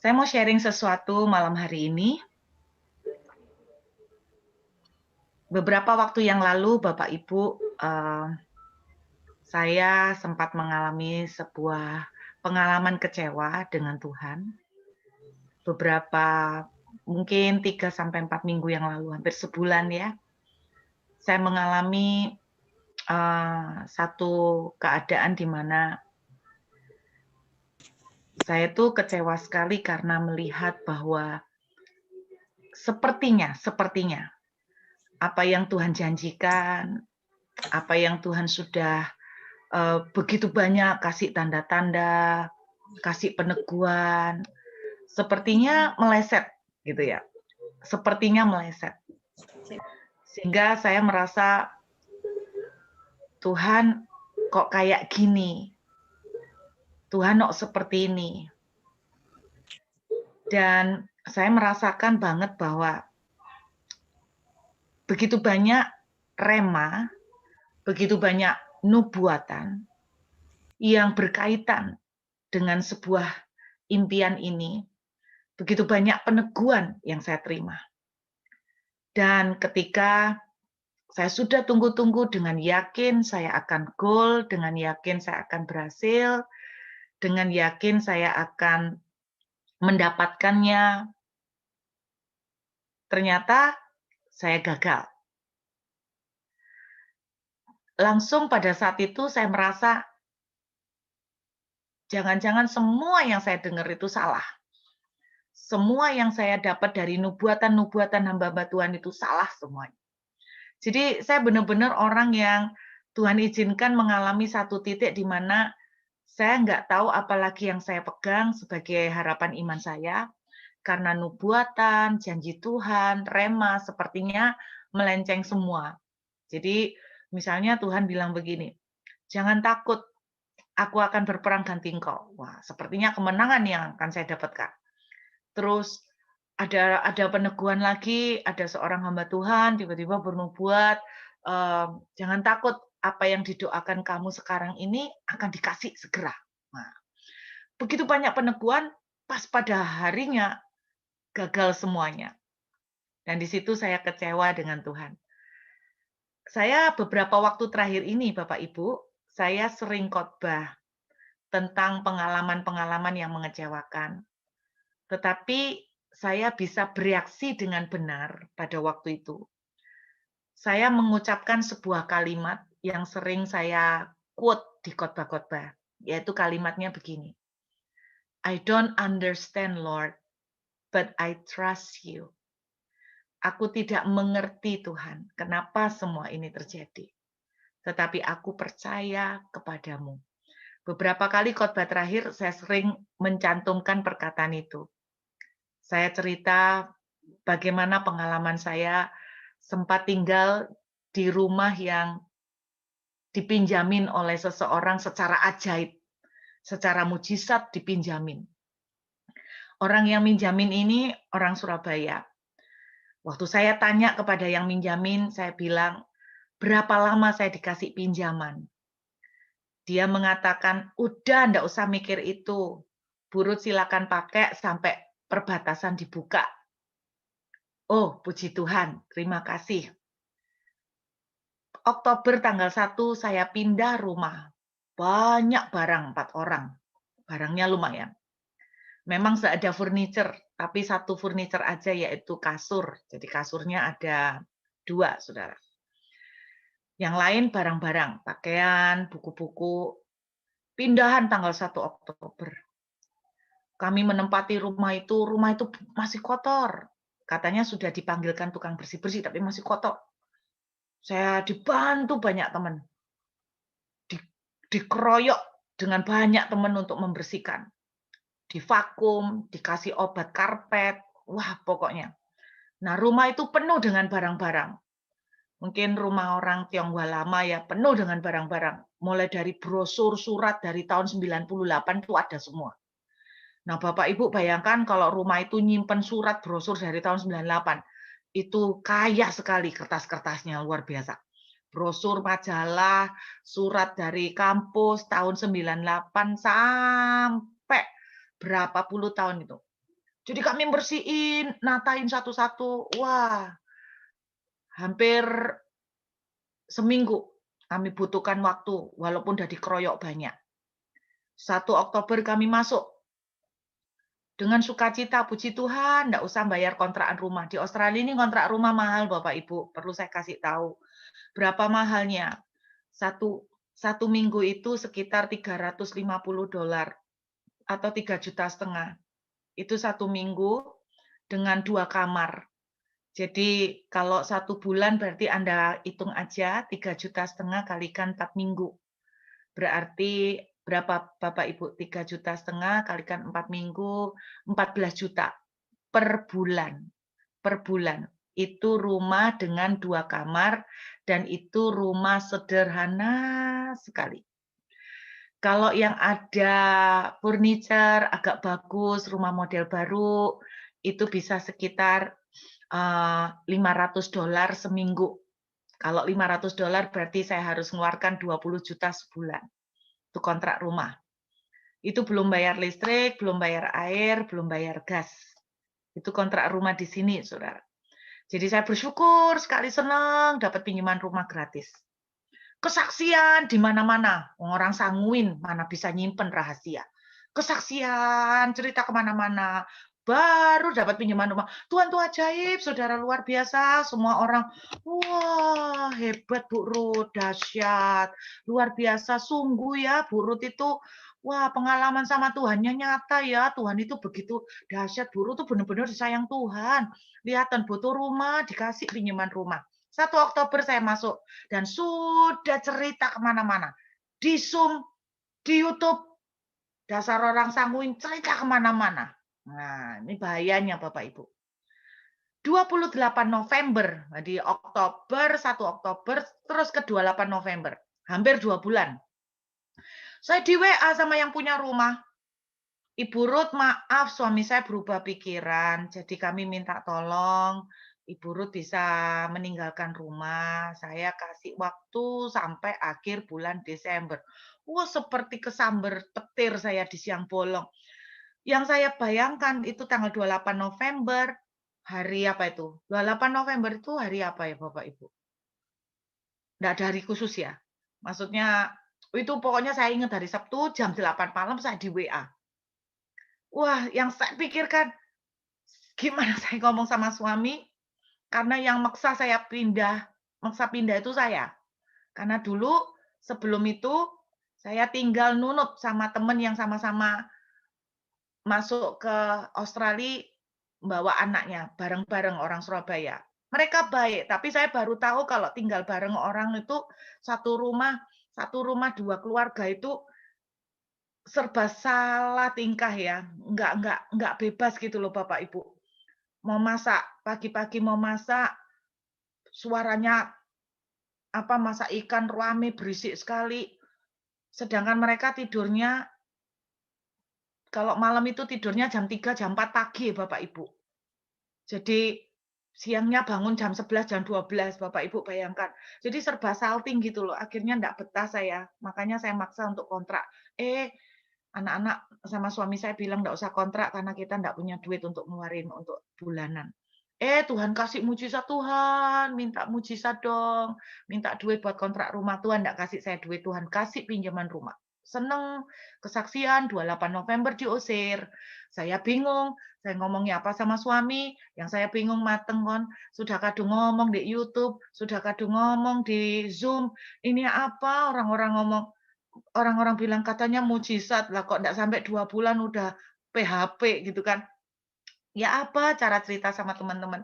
Saya mau sharing sesuatu malam hari ini. Beberapa waktu yang lalu, Bapak Ibu, saya sempat mengalami sebuah pengalaman kecewa dengan Tuhan. Beberapa mungkin 3 sampai 4 minggu yang lalu, hampir sebulan ya. Saya mengalami satu keadaan di mana saya tuh kecewa sekali karena melihat bahwa sepertinya apa yang Tuhan janjikan, apa yang Tuhan sudah begitu banyak kasih tanda-tanda, kasih peneguhan, sepertinya meleset gitu ya. Sepertinya meleset. Sehingga saya merasa Tuhan kok kayak gini. Tuhan kok seperti ini. Dan saya merasakan banget bahwa begitu banyak rema, begitu banyak nubuatan yang berkaitan dengan sebuah impian ini, begitu banyak peneguhan yang saya terima. Dan ketika saya sudah tunggu-tunggu dengan yakin saya akan goal, dengan yakin saya akan berhasil, dengan yakin saya akan mendapatkannya, ternyata saya gagal. Langsung pada saat itu saya merasa, jangan-jangan semua yang saya dengar itu salah. Semua yang saya dapat dari nubuatan-nubuatan hamba-hamba Tuhan itu salah semuanya. Jadi saya benar-benar orang yang Tuhan izinkan mengalami satu titik di mana saya nggak tahu apalagi yang saya pegang sebagai harapan iman saya, karena nubuatan, janji Tuhan, rema, sepertinya melenceng semua. Jadi misalnya Tuhan bilang begini, jangan takut, aku akan berperang ganti engkau. Wah, sepertinya kemenangan yang akan saya dapatkan. Terus ada peneguhan lagi, ada seorang hamba Tuhan tiba-tiba bernubuat, jangan takut, apa yang didoakan kamu sekarang ini akan dikasih segera. Nah, begitu banyak peneguhan, pas pada harinya gagal semuanya. Dan di situ saya kecewa dengan Tuhan. Saya beberapa waktu terakhir ini, Bapak Ibu, saya sering khotbah tentang pengalaman-pengalaman yang mengecewakan. Tetapi saya bisa bereaksi dengan benar pada waktu itu. Saya mengucapkan sebuah kalimat yang sering saya quote di khotbah-khotbah, yaitu kalimatnya begini. I don't understand, Lord, but I trust you. Aku tidak mengerti, Tuhan, kenapa semua ini terjadi. Tetapi aku percaya kepadamu. Beberapa kali khotbah terakhir saya sering mencantumkan perkataan itu. Saya cerita bagaimana pengalaman saya sempat tinggal di rumah yang dipinjamin oleh seseorang secara ajaib, secara mujizat dipinjamin. Orang yang minjamin ini orang Surabaya. Waktu saya tanya kepada yang minjamin, saya bilang, berapa lama saya dikasih pinjaman? Dia mengatakan, udah ndak usah mikir itu. Burut silakan pakai sampai perbatasan dibuka. Oh, puji Tuhan, terima kasih. Oktober tanggal 1 saya pindah rumah. Banyak barang, 4 orang. Barangnya lumayan. Memang ada furniture, tapi satu furniture aja yaitu kasur. Jadi kasurnya ada 2, saudara. Yang lain barang-barang, pakaian, buku-buku. Pindahan tanggal 1 Oktober. Kami menempati rumah itu masih kotor. Katanya sudah dipanggilkan tukang bersih-bersih, tapi masih kotor. Saya dibantu banyak teman. Dikeroyok dengan banyak teman untuk membersihkan. Divakum, dikasih obat karpet. Wah, pokoknya. Nah, rumah itu penuh dengan barang-barang. Mungkin rumah orang Tionghoa lama ya penuh dengan barang-barang. Mulai dari brosur, surat dari tahun 98 itu ada semua. Nah, Bapak Ibu bayangkan kalau rumah itu nyimpen surat brosur dari tahun 98. Itu kaya sekali kertas-kertasnya, luar biasa. Brosur, majalah, surat dari kampus tahun 98 sampai berapa puluh tahun itu. Jadi kami bersihin, natain satu-satu. Wah, hampir seminggu kami butuhkan waktu, walaupun udah dikeroyok banyak. 1 Oktober kami masuk. Dengan sukacita, puji Tuhan, nggak usah bayar kontrakan rumah. Di Australia ini kontrak rumah mahal, Bapak Ibu. Perlu saya kasih tahu. Berapa mahalnya? Satu minggu itu sekitar $350 atau 3,5 juta. Itu 1 minggu dengan 2 kamar. Jadi kalau 1 bulan berarti Anda hitung aja 3,5 juta kalikan 4 minggu. Berarti berapa Bapak Ibu? 3,5 juta kalikan 4 minggu, 14 juta per bulan. Per bulan. Itu rumah dengan 2 kamar dan itu rumah sederhana sekali. Kalau yang ada furniture agak bagus, rumah model baru, itu bisa sekitar $500 seminggu. Kalau $500 berarti saya harus mengeluarkan 20 juta sebulan. Itu kontrak rumah. Itu belum bayar listrik, belum bayar air, belum bayar gas. Itu kontrak rumah di sini, Saudara. Jadi saya bersyukur sekali, senang dapat pinjaman rumah gratis. Kesaksian di mana-mana. Orang sanguin, mana bisa nyimpen rahasia. Kesaksian, cerita kemana-mana. Baru dapat pinjaman rumah. Tuhan tuh ajaib, saudara, luar biasa. Semua orang, wah hebat Bu Ruth, dahsyat. Luar biasa, sungguh ya Bu Ruth itu. Wah, pengalaman sama Tuhannya nyata ya. Tuhan itu begitu dahsyat. Bu Ruth tuh benar-benar disayang Tuhan. Lihatan butuh rumah, dikasih pinjaman rumah. 1 Oktober saya masuk dan sudah cerita kemana-mana. Di Zoom, di YouTube, dasar orang sanguin cerita kemana-mana. Nah, ini bahayanya Bapak Ibu. 28 November, di Oktober, 1 Oktober, terus ke 28 November. Hampir 2 bulan. Saya di WA sama yang punya rumah. Ibu Ruth, maaf suami saya berubah pikiran, jadi kami minta tolong Ibu Ruth bisa meninggalkan rumah. Saya kasih waktu sampai akhir bulan Desember. Wah, seperti kesamber petir saya di siang bolong. Yang saya bayangkan itu tanggal 28 November, hari apa itu? 28 November itu hari apa ya Bapak Ibu? Nggak ada hari khusus ya? Maksudnya, itu pokoknya saya ingat hari Sabtu jam 8 malam saya di WA. Wah, yang saya pikirkan, gimana saya ngomong sama suami, karena yang maksa pindah itu saya. Karena dulu sebelum itu saya tinggal nunut sama teman yang sama-sama masuk ke Australia bawa anaknya bareng-bareng orang Surabaya. Mereka baik, tapi saya baru tahu kalau tinggal bareng orang itu satu rumah 2 keluarga itu serba salah tingkah ya, nggak bebas gitu loh Bapak Ibu. Mau masak, pagi-pagi mau masak, suaranya masak ikan rame berisik sekali. Sedangkan mereka tidurnya kalau malam itu tidurnya jam 3, jam 4 pagi Bapak Ibu. Jadi siangnya bangun jam 11, jam 12 Bapak Ibu bayangkan. Jadi serba salting gitu loh. Akhirnya enggak betah saya. Makanya saya maksa untuk kontrak. Anak-anak sama suami saya bilang enggak usah kontrak karena kita enggak punya duit untuk ngeluarin untuk bulanan. Tuhan kasih mujizat Tuhan, minta mujizat dong, minta duit buat kontrak rumah. Tuhan enggak kasih saya duit, Tuhan kasih pinjaman rumah. Seneng, kesaksian 28 November diusir. Saya bingung, saya ngomongnya apa sama suami, yang saya bingung mateng kon, sudah kadung ngomong di YouTube, sudah kadung ngomong di Zoom, ini apa orang-orang bilang katanya mujizat lah kok enggak sampai 2 bulan udah PHP gitu kan. Ya apa cara cerita sama teman-teman.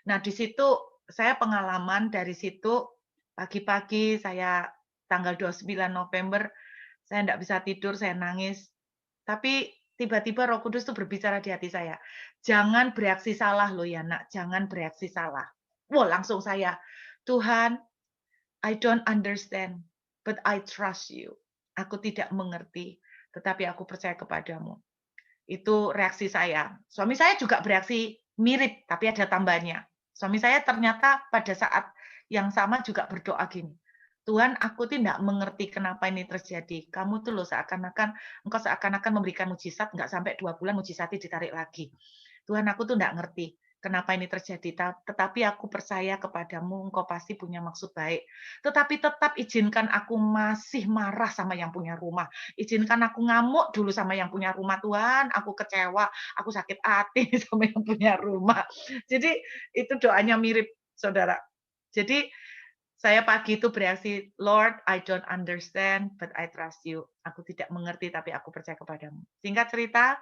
Nah, di situ saya pengalaman dari situ pagi-pagi saya tanggal 29 November saya enggak bisa tidur, saya nangis. Tapi tiba-tiba Roh Kudus tuh berbicara di hati saya, "Jangan bereaksi salah loh ya, Nak, jangan bereaksi salah." Wah, langsung saya, "Tuhan, I don't understand, but I trust you." Aku tidak mengerti, tetapi aku percaya kepadamu. Itu reaksi saya. Suami saya juga bereaksi mirip, tapi ada tambahannya. Suami saya ternyata pada saat yang sama juga berdoa gini, "Tuhan, aku tidak mengerti kenapa ini terjadi. Kamu tuh loh engkau seakan-akan memberikan mujizat, nggak sampai 2 bulan mujizatnya ditarik lagi. Tuhan, aku tuh nggak ngerti kenapa ini terjadi, tetapi aku percaya kepadamu, engkau pasti punya maksud baik. Tetapi tetap izinkan aku masih marah sama yang punya rumah. Izinkan aku ngamuk dulu sama yang punya rumah, Tuhan. Aku kecewa, aku sakit hati sama yang punya rumah. Jadi itu doanya mirip, saudara. Jadi saya pagi itu bereaksi, Lord, I don't understand, but I trust you. Aku tidak mengerti, tapi aku percaya kepadamu. Singkat cerita,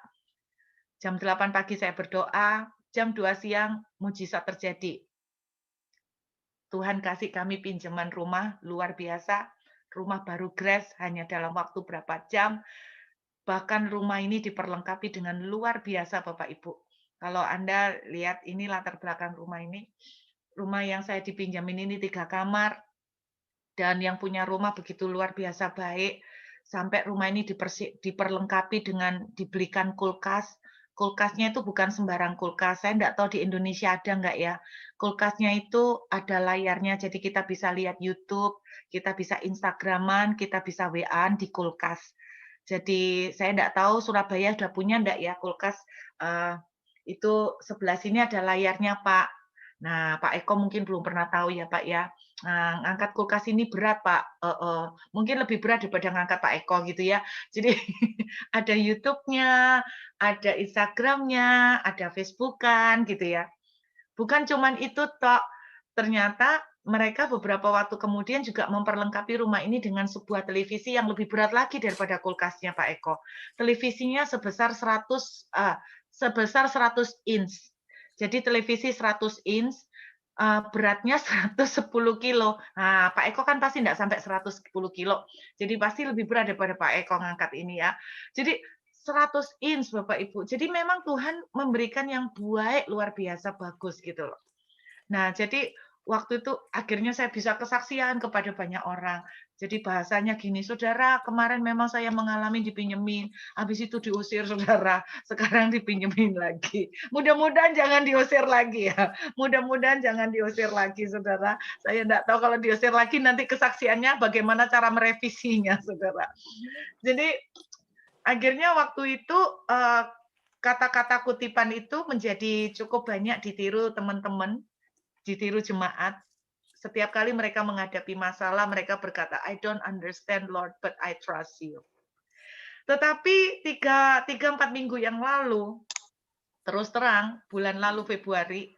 jam 8 pagi saya berdoa, jam 2 siang mujizat terjadi. Tuhan kasih kami pinjaman rumah luar biasa, rumah baru grass hanya dalam waktu berapa jam. Bahkan rumah ini diperlengkapi dengan luar biasa Bapak Ibu. Kalau Anda lihat ini latar belakang rumah ini, rumah yang saya dipinjamin ini 3 kamar, dan yang punya rumah begitu luar biasa baik, sampai rumah ini diperlengkapi dengan dibelikan kulkas. Kulkasnya itu bukan sembarang kulkas, saya enggak tahu di Indonesia ada enggak ya. Kulkasnya itu ada layarnya, jadi kita bisa lihat YouTube, kita bisa Instagram-an, kita bisa WA-an di kulkas. Jadi saya enggak tahu Surabaya sudah punya enggak ya kulkas, itu sebelah sini ada layarnya, Pak. Nah, Pak Eko mungkin belum pernah tahu ya, Pak, ya. Nah, ngangkat kulkas ini berat, Pak, mungkin lebih berat daripada ngangkat Pak Eko gitu ya. Jadi ada YouTube-nya, ada Instagram-nya, ada Facebook-an gitu ya. Bukan cuman itu tok, ternyata mereka beberapa waktu kemudian juga memperlengkapi rumah ini dengan sebuah televisi yang lebih berat lagi daripada kulkasnya Pak Eko. Televisinya sebesar 100 inch. Jadi televisi 100 inch, beratnya 110 kilo. Nah, Pak Eko kan pasti enggak sampai 110 kilo. Jadi pasti lebih berat daripada Pak Eko ngangkat ini ya. Jadi 100 inch Bapak Ibu. Jadi memang Tuhan memberikan yang baik luar biasa bagus gitu loh. Nah, jadi waktu itu akhirnya saya bisa kesaksian kepada banyak orang. Jadi bahasanya gini, "Saudara, kemarin memang saya mengalami dipinjemin, habis itu diusir saudara, sekarang dipinjemin lagi." Mudah-mudahan jangan diusir lagi ya. Mudah-mudahan jangan diusir lagi, saudara. Saya enggak tahu kalau diusir lagi nanti kesaksiannya bagaimana cara merevisinya, saudara. Jadi akhirnya waktu itu, kata-kata kutipan itu menjadi cukup banyak ditiru teman-teman, ditiru jemaat. Setiap kali mereka menghadapi masalah, mereka berkata, "I don't understand, Lord, but I trust you." Tetapi 4 minggu yang lalu, terus terang, bulan lalu Februari,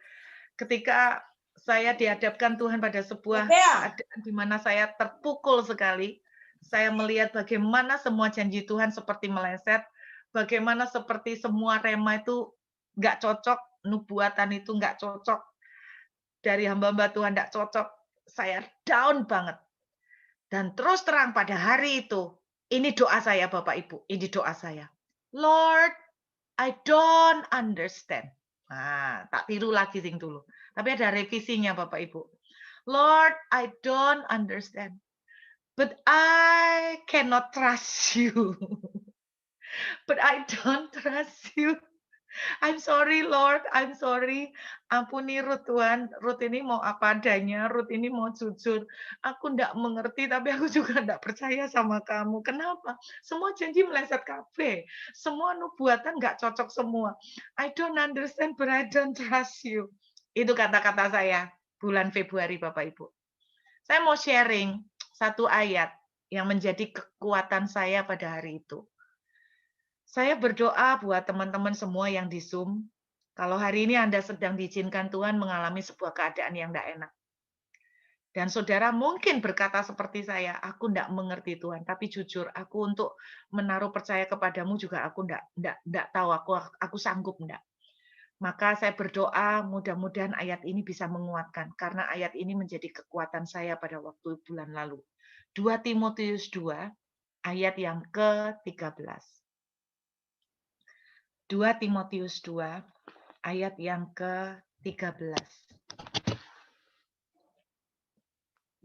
ketika saya dihadapkan Tuhan pada sebuah keadaan di mana saya terpukul sekali, saya melihat bagaimana semua janji Tuhan seperti meleset, bagaimana seperti semua rema itu nggak cocok, nubuatan itu nggak cocok, dari hamba-hamba Tuhan nggak cocok, saya down banget. Dan terus terang pada hari itu, ini doa saya Bapak Ibu, ini doa saya. Lord, I don't understand. Nah, tak tiru lagi sing dulu. Tapi ada revisinya Bapak Ibu. Lord, I don't understand. But I cannot trust you. But I don't trust you. I'm sorry Lord, I'm sorry. Ampuni Ruth Tuhan, Ruth ini mau apa adanya, Ruth ini mau jujur. Aku enggak mengerti, tapi aku juga enggak percaya sama kamu. Kenapa? Semua janji meleset kabeh. Semua nubuatan enggak cocok semua. I don't understand, but I don't trust you. Itu kata-kata saya bulan Februari, Bapak Ibu. Saya mau sharing satu ayat yang menjadi kekuatan saya pada hari itu. Saya berdoa buat teman-teman semua yang di Zoom, kalau hari ini Anda sedang diizinkan Tuhan mengalami sebuah keadaan yang tidak enak. Dan saudara mungkin berkata seperti saya, aku tidak mengerti Tuhan, tapi jujur, aku untuk menaruh percaya kepadamu juga aku tidak tahu, aku sanggup tidak. Maka saya berdoa mudah-mudahan ayat ini bisa menguatkan, karena ayat ini menjadi kekuatan saya pada waktu bulan lalu. 2 Timotius 2, ayat yang ke-13. 2 Timotius 2 ayat yang ke-13.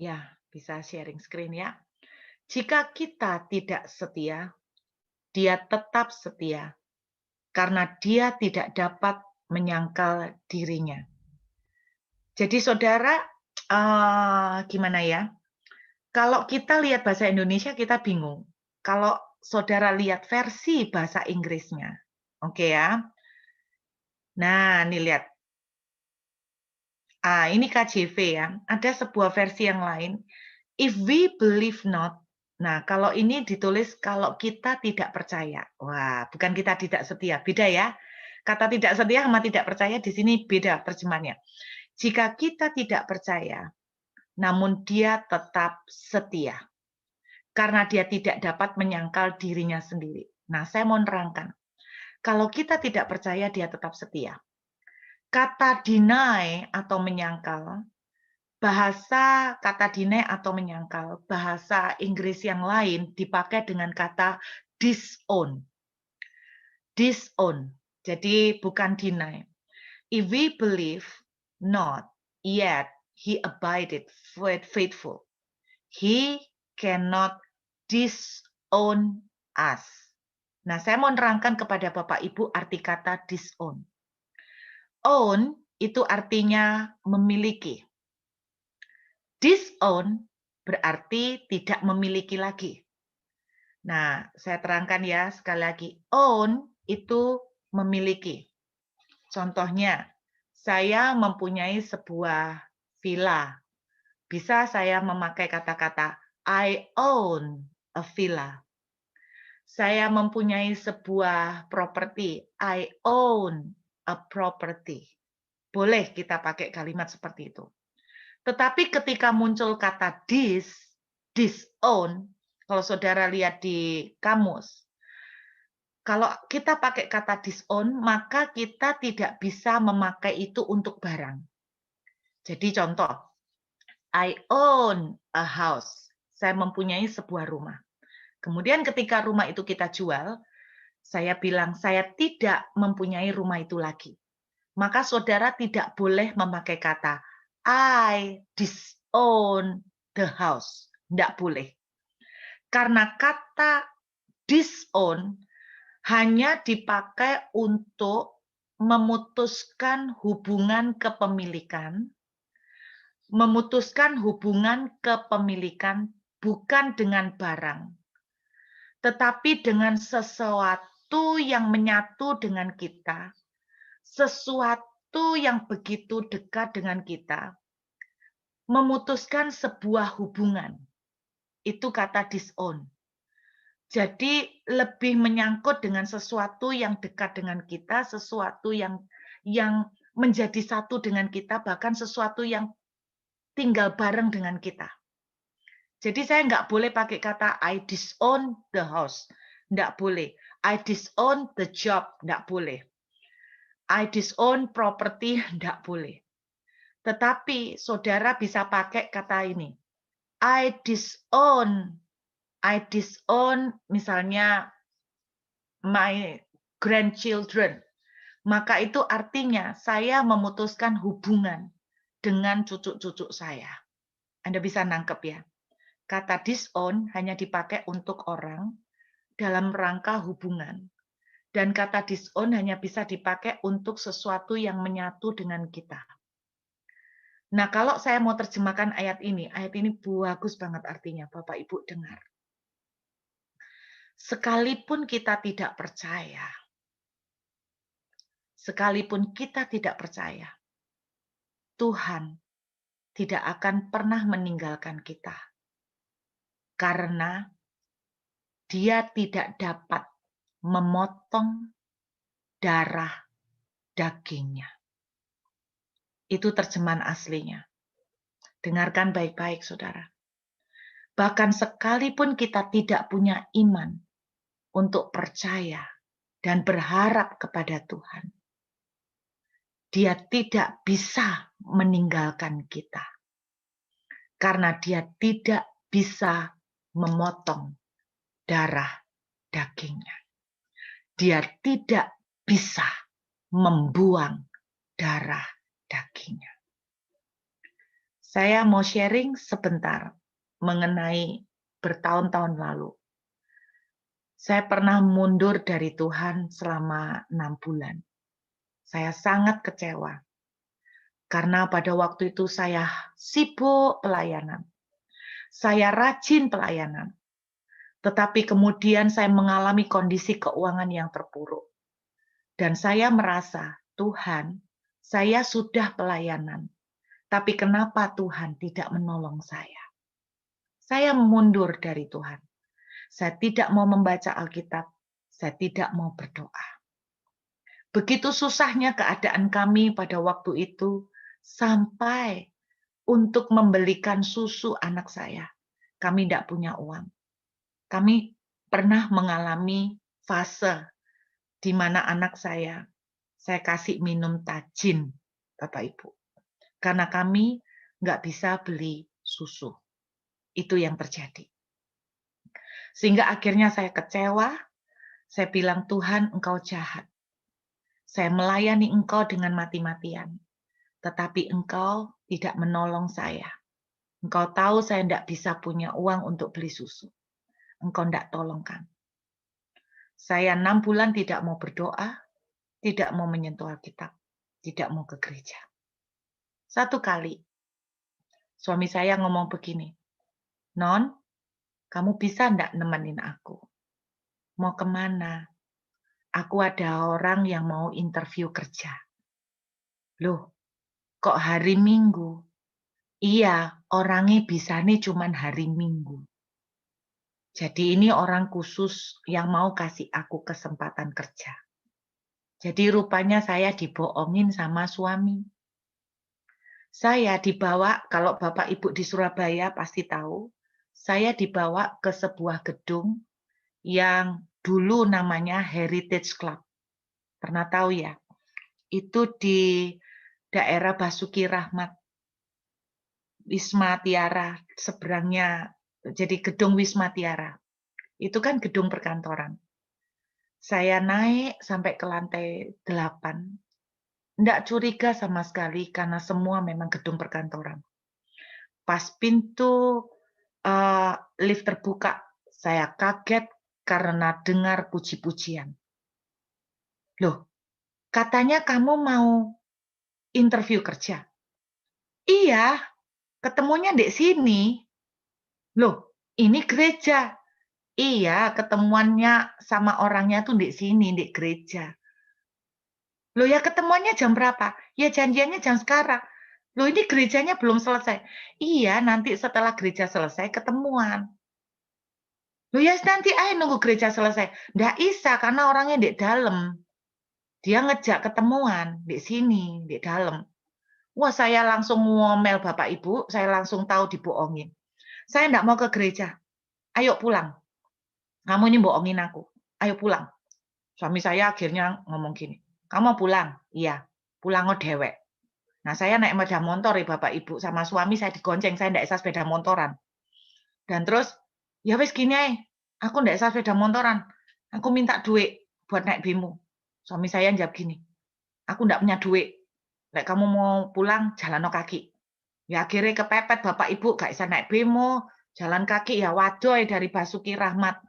Ya, bisa sharing screen ya. Jika kita tidak setia, dia tetap setia karena dia tidak dapat menyangkal dirinya. Jadi saudara, gimana ya? Kalau kita lihat bahasa Indonesia kita bingung. Kalau saudara lihat versi bahasa Inggrisnya, oke ya. Nah, nih lihat. Ini KJV ya. Ada sebuah versi yang lain. If we believe not. Nah, kalau ini ditulis kalau kita tidak percaya. Wah, bukan kita tidak setia. Beda ya. Kata tidak setia sama tidak percaya di sini beda terjemahannya. Jika kita tidak percaya, namun dia tetap setia. Karena dia tidak dapat menyangkal dirinya sendiri. Nah, saya mau nerangkan. Kalau kita tidak percaya, dia tetap setia. Kata deny atau menyangkal, bahasa kata deny atau menyangkal, bahasa Inggris yang lain dipakai dengan kata disown. Disown. Jadi bukan deny. If we believe not, yet he abided faithful. He cannot disown us. Nah, saya mau nerangkan kepada Bapak Ibu arti kata disown. Own itu artinya memiliki. Disown berarti tidak memiliki lagi. Nah, saya terangkan ya sekali lagi. Own itu memiliki. Contohnya, saya mempunyai sebuah villa. Bisa saya memakai kata-kata I own a villa. Saya mempunyai sebuah properti. I own a property. Boleh kita pakai kalimat seperti itu. Tetapi ketika muncul kata disown, kalau saudara lihat di kamus, kalau kita pakai kata disown, maka kita tidak bisa memakai itu untuk barang. Jadi contoh, I own a house. Saya mempunyai sebuah rumah. Kemudian ketika rumah itu kita jual, saya bilang saya tidak mempunyai rumah itu lagi. Maka saudara tidak boleh memakai kata I disown the house. Tidak boleh. Karena kata disown hanya dipakai untuk memutuskan hubungan kepemilikan, bukan dengan barang, tetapi dengan sesuatu yang menyatu dengan kita, sesuatu yang begitu dekat dengan kita, memutuskan sebuah hubungan. Itu kata disown. Jadi lebih menyangkut dengan sesuatu yang dekat dengan kita, sesuatu yang menjadi satu dengan kita, bahkan sesuatu yang tinggal bareng dengan kita. Jadi saya nggak boleh pakai kata I disown the house. Nggak boleh. I disown the job. Nggak boleh. I disown property. Nggak boleh. Tetapi saudara bisa pakai kata ini. I disown misalnya my grandchildren. Maka itu artinya saya memutuskan hubungan dengan cucu-cucu saya. Anda bisa nangkep ya. Kata disown hanya dipakai untuk orang dalam rangka hubungan. Dan kata disown hanya bisa dipakai untuk sesuatu yang menyatu dengan kita. Nah, kalau saya mau terjemahkan ayat ini bagus banget artinya, Bapak Ibu dengar. Sekalipun kita tidak percaya, Tuhan tidak akan pernah meninggalkan kita. Karena Dia tidak dapat memotong darah dagingnya. Itu terjemahan aslinya. Dengarkan baik-baik, saudara. Bahkan sekalipun kita tidak punya iman untuk percaya dan berharap kepada Tuhan, Dia tidak bisa meninggalkan kita. Karena Dia tidak bisa memotong darah dagingnya. Dia tidak bisa membuang darah dagingnya. Saya mau sharing sebentar mengenai bertahun-tahun lalu. Saya pernah mundur dari Tuhan selama 6 bulan. Saya sangat kecewa. Karena pada waktu itu saya sibuk pelayanan. Saya rajin pelayanan. Tetapi kemudian saya mengalami kondisi keuangan yang terpuruk. Dan saya merasa Tuhan, saya sudah pelayanan, tapi kenapa Tuhan tidak menolong saya? Saya mundur dari Tuhan. Saya tidak mau membaca Alkitab, saya tidak mau berdoa. Begitu susahnya keadaan kami pada waktu itu, sampai untuk membelikan susu anak saya. Kami tidak punya uang. Kami pernah mengalami fase di mana anak saya kasih minum tajin, Bapak Ibu. Karena kami nggak bisa beli susu. Itu yang terjadi. Sehingga akhirnya saya kecewa, saya bilang, Tuhan, Engkau jahat. Saya melayani Engkau dengan mati-matian, tetapi Engkau tidak menolong saya. Engkau tahu saya tidak bisa punya uang untuk beli susu. Engkau tidak tolongkan. Saya 6 bulan tidak mau berdoa, tidak mau menyentuh Alkitab, tidak mau ke gereja. Satu kali, suami saya ngomong begini, Non, kamu bisa enggak nemenin aku? Mau kemana? Aku ada orang yang mau interview kerja. Loh, kok hari Minggu? Iya, orangnya bisa nih cuman hari Minggu. Jadi ini orang khusus yang mau kasih aku kesempatan kerja. Jadi rupanya saya dibohongin sama suami. Saya dibawa, kalau Bapak Ibu di Surabaya pasti tahu, saya dibawa ke sebuah gedung yang dulu namanya Heritage Club. Pernah tahu ya? Itu di daerah Basuki Rahmat, Wisma Tiara, seberangnya, jadi gedung Wisma Tiara. Itu kan gedung perkantoran. Saya naik sampai ke lantai 8. Enggak curiga sama sekali karena semua memang gedung perkantoran. Pas pintu lift terbuka, saya kaget karena dengar puji-pujian. Loh, katanya kamu mau interview kerja? Iya, ketemunya di sini. Loh, ini gereja. Iya, ketemuannya sama orangnya tuh di sini, di gereja. Loh ya ketemuannya jam berapa? Ya janjiannya jam sekarang. Loh ini gerejanya belum selesai. Iya, nanti setelah gereja selesai ketemuan. Loh ya nanti aja nunggu gereja selesai. Nggak bisa karena orangnya di dalam. Dia ngejak ketemuan di sini, di dalam. Wah, saya langsung ngomel Bapak Ibu, saya langsung tahu dibohongin. Saya nggak mau ke gereja. Ayo pulang. Kamu ini bohongin aku. Ayo pulang. Suami saya akhirnya ngomong gini, kamu mau pulang? Iya, pulang dewek. Nah, saya naik sepeda motor ya Bapak Ibu, sama suami saya digonceng, saya ndak bisa sepeda motoran. Dan terus, ya wis gini ae, aku ndak bisa sepeda motoran. Aku minta duit buat naik bemo. Suami saya jawab gini, aku ndak punya duit. Lek kamu mau pulang, jalan kaki. Ya akhirnya kepepet Bapak Ibu, gak bisa naik bemo, jalan kaki ya wadoy dari Basuki Rahmat.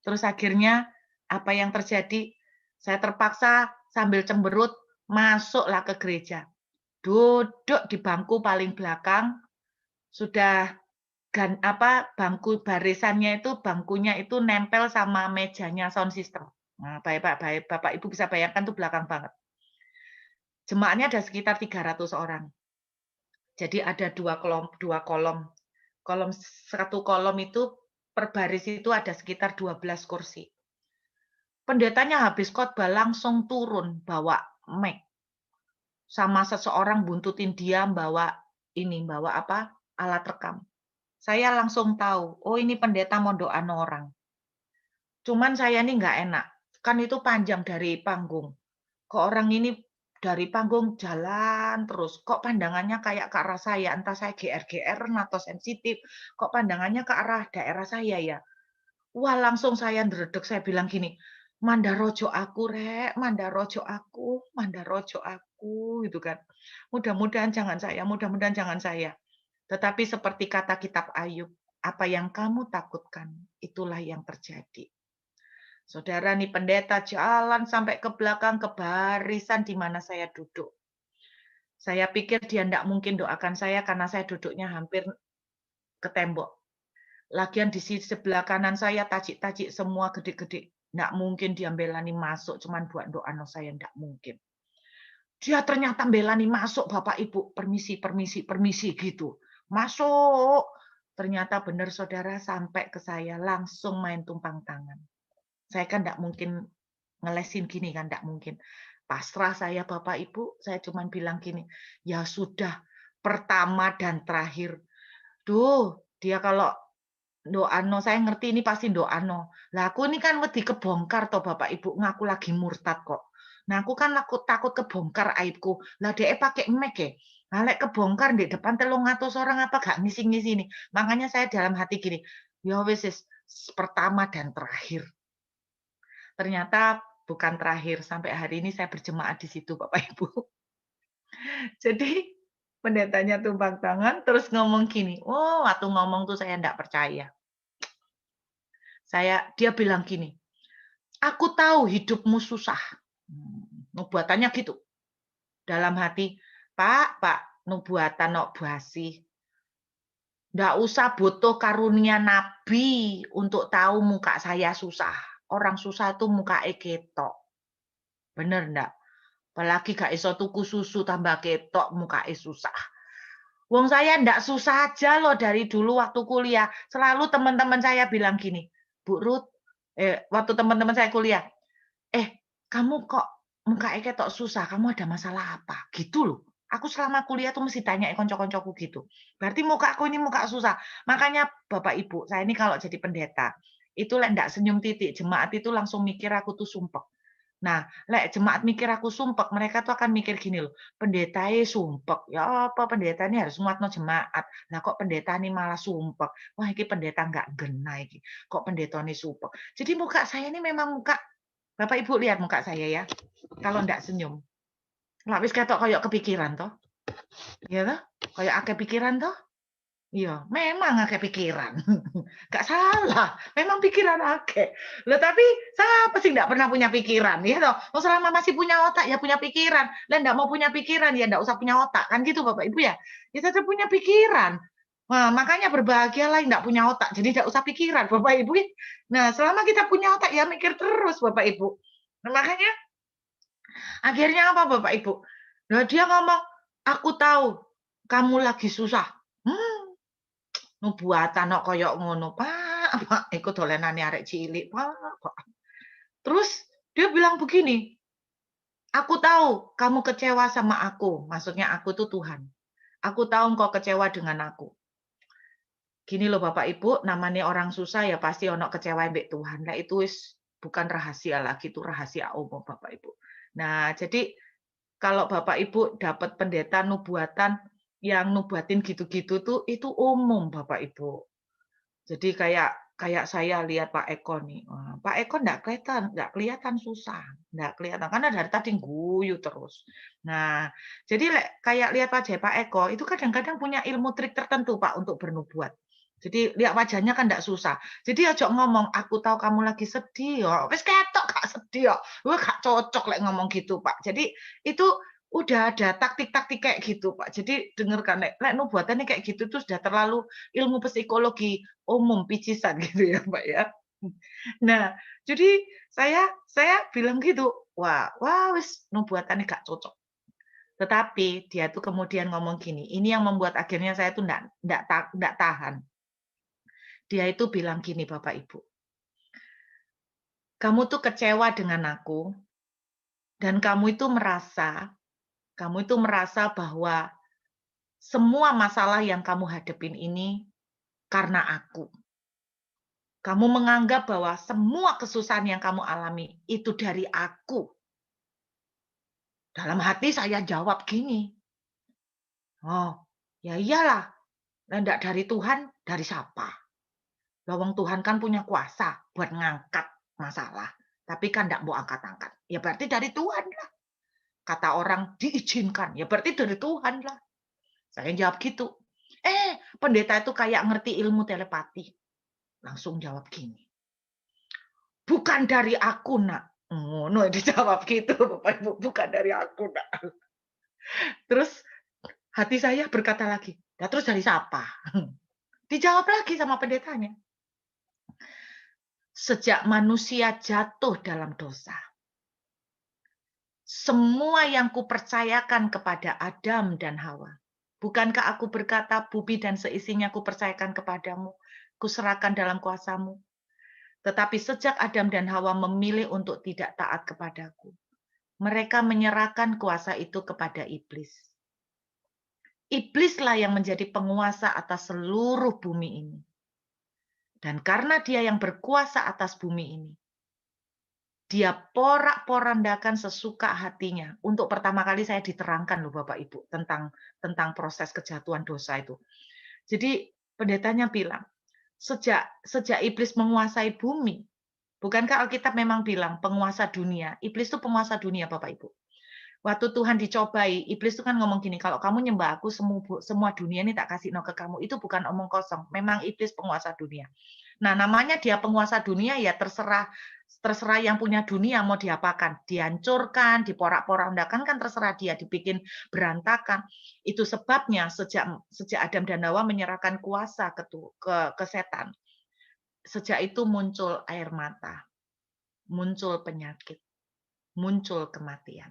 Terus akhirnya apa yang terjadi? Saya terpaksa sambil cemberut masuklah ke gereja. Duduk di bangku paling belakang, sudah bangku barisannya itu bangkunya itu nempel sama mejanya sound system. Nah, Bapak Ibu bisa bayangkan tuh belakang banget. Jemaatnya ada sekitar 300 orang. Jadi ada dua kolom. Satu kolom itu per baris itu ada sekitar 12 kursi. Pendetanya habis khotbah langsung turun bawa mic. Sama seseorang buntutin dia bawa alat rekam. Saya langsung tahu, oh ini pendeta mau doa orang. Cuman saya ini nggak enak, kan itu panjang dari panggung. Kok orang ini dari panggung jalan terus, kok pandangannya kayak ke arah saya, entah saya GR-GR atau sensitif, kok pandangannya ke arah daerah saya ya. Wah langsung saya ndredeg, saya bilang gini, Mandarojo aku rek, Mandarojo aku, gitu kan. Mudah-mudahan jangan saya, mudah-mudahan jangan saya. Tetapi seperti kata kitab Ayub, apa yang kamu takutkan, itulah yang terjadi. Saudara nih pendeta jalan sampai ke belakang, ke barisan di mana saya duduk. Saya pikir dia tidak mungkin doakan saya karena saya duduknya hampir ke tembok. Lagian di sebelah kanan saya tajik-tajik semua gede-gede. Nggak mungkin dia belani masuk cuman buat doa saya, nggak mungkin. Dia ternyata belani masuk, Bapak Ibu, permisi, permisi, permisi gitu. Masuk. Ternyata benar saudara sampai ke saya langsung main tumpang tangan. Saya kan enggak mungkin ngelesin gini kan, enggak mungkin. Pasrah saya Bapak Ibu, saya cuman bilang gini, "Ya sudah, pertama dan terakhir." Duh, dia kalau ndoano, saya ngerti ini pasti ndoano. Lah aku ini kan wedi kebongkar toh Bapak Ibu, ngaku lagi murtad kok. Nah aku kan aku takut kebongkar aibku. Lah dhek pakai mic ya. Lah lek kebongkar di depan 300 orang apa gak ngisi-ngisini. Makanya saya dalam hati gini, ya wis pertama dan terakhir. Ternyata bukan terakhir, sampai hari ini saya berjemaat di situ Bapak Ibu. Jadi pendetanya tumpang tangan terus ngomong gini, oh waktu ngomong tuh saya enggak percaya. Dia bilang gini, "Aku tahu hidupmu susah." Nubuatannya gitu. Dalam hati, Pak, nubuatan nok basi. Nggak usah butuh karunia nabi untuk tahu muka saya susah. Orang susah itu muka ketok. Bener ndak? Apalagi gak iso tuku susu tambah ketok muka susah. Wong saya ndak susah aja loh dari dulu waktu kuliah. Selalu teman-teman saya bilang gini, Bu Ruth, waktu teman-teman saya kuliah, kamu kok muka ketok susah, kamu ada masalah apa? Gitu loh. Aku selama kuliah tuh mesti tanya konco-koncoku gitu. Berarti mukaku ini muka susah. Makanya Bapak Ibu, saya ini kalau jadi pendeta, itu lek ndak senyum titik, jemaat itu langsung mikir aku tuh sumpek. Nah, lek jemaat mikir aku sumpek, mereka tuh akan mikir gini loh, pendeta sumpek. Ya apa pendeta ini harus nguatno jemaat. Nah kok pendeta ini malah sumpek. Wah, ini pendeta nggak gena iki. Kok pendeta ini sumpek. Jadi muka saya ini memang muka, Bapak Ibu lihat muka saya ya. Kalau ndak senyum. Lah wis ketok kayak kepikiran toh. Iya toh? Kayak akeh pikiran toh? Iya, memang akeh pikiran. Gak salah, memang pikiran akeh. Loh tapi siapa sih nggak pernah punya pikiran, ya toh? Oh, selama masih punya otak ya punya pikiran. Lah nggak mau punya pikiran ya nggak usah punya otak, kan gitu Bapak Ibu ya? Ya tetap punya pikiran. Nah, makanya berbahagialah nggak punya otak, jadi nggak usah pikiran Bapak Ibu. Nah, selama kita punya otak ya mikir terus Bapak Ibu. Nah, makanya akhirnya apa Bapak Ibu? Nah, dia ngomong, "Aku tahu kamu lagi susah." Nubuatan kok koyo ngono, Pak, iku dolenane arek cilik, Pak. Terus dia bilang begini, "Aku tahu kamu kecewa sama aku." Maksudnya aku tuh Tuhan. "Aku tahu engkau kecewa dengan aku." Gini loh Bapak Ibu, namanya orang susah ya pasti ono kecewa mbek Tuhan. Nah itu bukan rahasia lagi, itu rahasia umum Bapak Ibu. Nah, jadi kalau Bapak Ibu dapat pendeta nubuatan yang nubuatin gitu-gitu tuh itu umum Bapak Ibu. Jadi kayak saya lihat Pak Eko nih, Pak Eko nggak kelihatan susah, nggak kelihatan karena dari tadi guyu terus. Nah, jadi kayak lihat wajah Pak Eko itu kadang-kadang punya ilmu trik tertentu Pak untuk bernubuat. Jadi lihat wajahnya kan nggak susah. Jadi ojo ngomong, "Aku tahu kamu lagi sedih yo." Wis ketok gak sedih yo. Wah, gak cocok lek ngomong gitu, Pak. Jadi itu udah ada taktik-taktik kayak gitu, Pak. Jadi dengarkan lek nubuatannya kayak gitu tuh sudah terlalu ilmu psikologi umum picisan gitu ya, Pak ya. Nah, jadi saya bilang gitu, "Wah, wah wis nubuatannya gak cocok." Tetapi dia tuh kemudian ngomong gini, ini yang membuat akhirnya saya tuh ndak tahan. Dia itu bilang gini Bapak Ibu, "Kamu tuh kecewa dengan aku dan kamu itu merasa bahwa semua masalah yang kamu hadapin ini karena aku. Kamu menganggap bahwa semua kesusahan yang kamu alami itu dari aku." Dalam hati saya jawab gini, "Oh, ya iyalah. Lah ndak dari Tuhan, dari siapa? Lawang Tuhan kan punya kuasa buat ngangkat masalah, tapi kan ndak mau angkat-angkat. Ya berarti dari Tuhan lah." Kata orang diizinkan, ya berarti dari Tuhan lah. Saya jawab gitu. Pendeta itu kayak ngerti ilmu telepati. Langsung jawab gini, "Bukan dari aku, Nak." Ngono dijawab gitu, Bapak Ibu, bukan dari aku, Nak. Terus hati saya berkata lagi, "Lah terus dari siapa?" Dijawab lagi sama pendetanya. "Sejak manusia jatuh dalam dosa, semua yang kupercayakan kepada Adam dan Hawa. Bukankah aku berkata, bumi dan seisinya kupercayakan kepadamu, kuserahkan dalam kuasamu. Tetapi sejak Adam dan Hawa memilih untuk tidak taat kepadaku, mereka menyerahkan kuasa itu kepada iblis. Iblislah yang menjadi penguasa atas seluruh bumi ini. Dan karena dia yang berkuasa atas bumi ini, dia porak-porandakan sesuka hatinya. Untuk pertama kali saya diterangkan loh Bapak Ibu tentang proses kejatuhan dosa itu. Jadi pendetanya bilang, sejak iblis menguasai bumi, bukankah Alkitab memang bilang penguasa dunia? Iblis itu penguasa dunia Bapak Ibu. Waktu Tuhan dicobai, iblis itu kan ngomong gini, kalau kamu nyembah aku, semua dunia ini tak kasih no ke kamu. Itu bukan omong kosong. Memang iblis penguasa dunia. Nah, namanya dia penguasa dunia, ya terserah yang punya dunia mau diapakan. Dihancurkan, diporak-porandakan, kan terserah dia, dibikin berantakan. Itu sebabnya sejak Adam dan Hawa menyerahkan kuasa ke setan. Sejak itu muncul air mata, muncul penyakit, muncul kematian.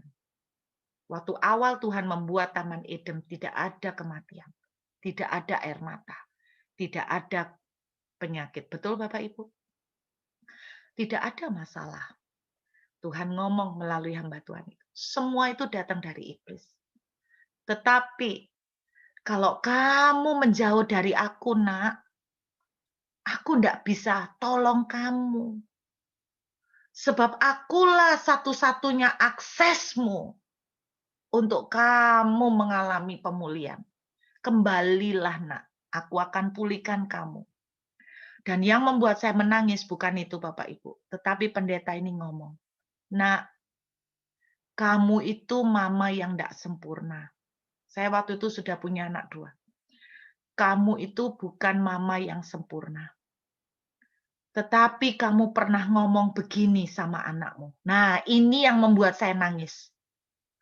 Waktu awal Tuhan membuat Taman Eden, tidak ada kematian, tidak ada air mata, tidak ada penyakit. Betul Bapak Ibu? Tidak ada masalah. Tuhan ngomong melalui hamba Tuhan itu. Semua itu datang dari iblis. Tetapi kalau kamu menjauh dari aku, nak, aku tidak bisa tolong kamu. Sebab akulah satu-satunya aksesmu untuk kamu mengalami pemulihan. Kembalilah nak, aku akan pulihkan kamu. Dan yang membuat saya menangis bukan itu Bapak Ibu, tetapi pendeta ini ngomong, nak, kamu itu mama yang tidak sempurna. Saya waktu itu sudah punya anak 2. Kamu itu bukan mama yang sempurna. Tetapi kamu pernah ngomong begini sama anakmu. Nah, ini yang membuat saya nangis.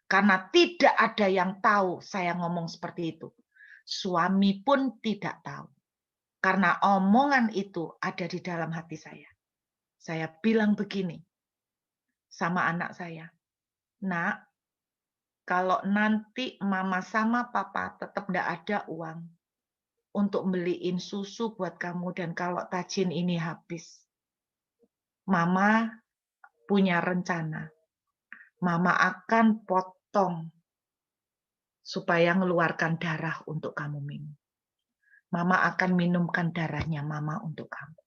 Karena tidak ada yang tahu saya ngomong seperti itu. Suami pun tidak tahu. Karena omongan itu ada di dalam hati saya. Saya bilang begini sama anak saya. Nak, kalau nanti mama sama papa tetap tidak ada uang untuk beliin susu buat kamu dan kalau tajin ini habis, mama punya rencana. Mama akan potong supaya mengeluarkan darah untuk kamu minum. Mama akan minumkan darahnya mama untuk kamu.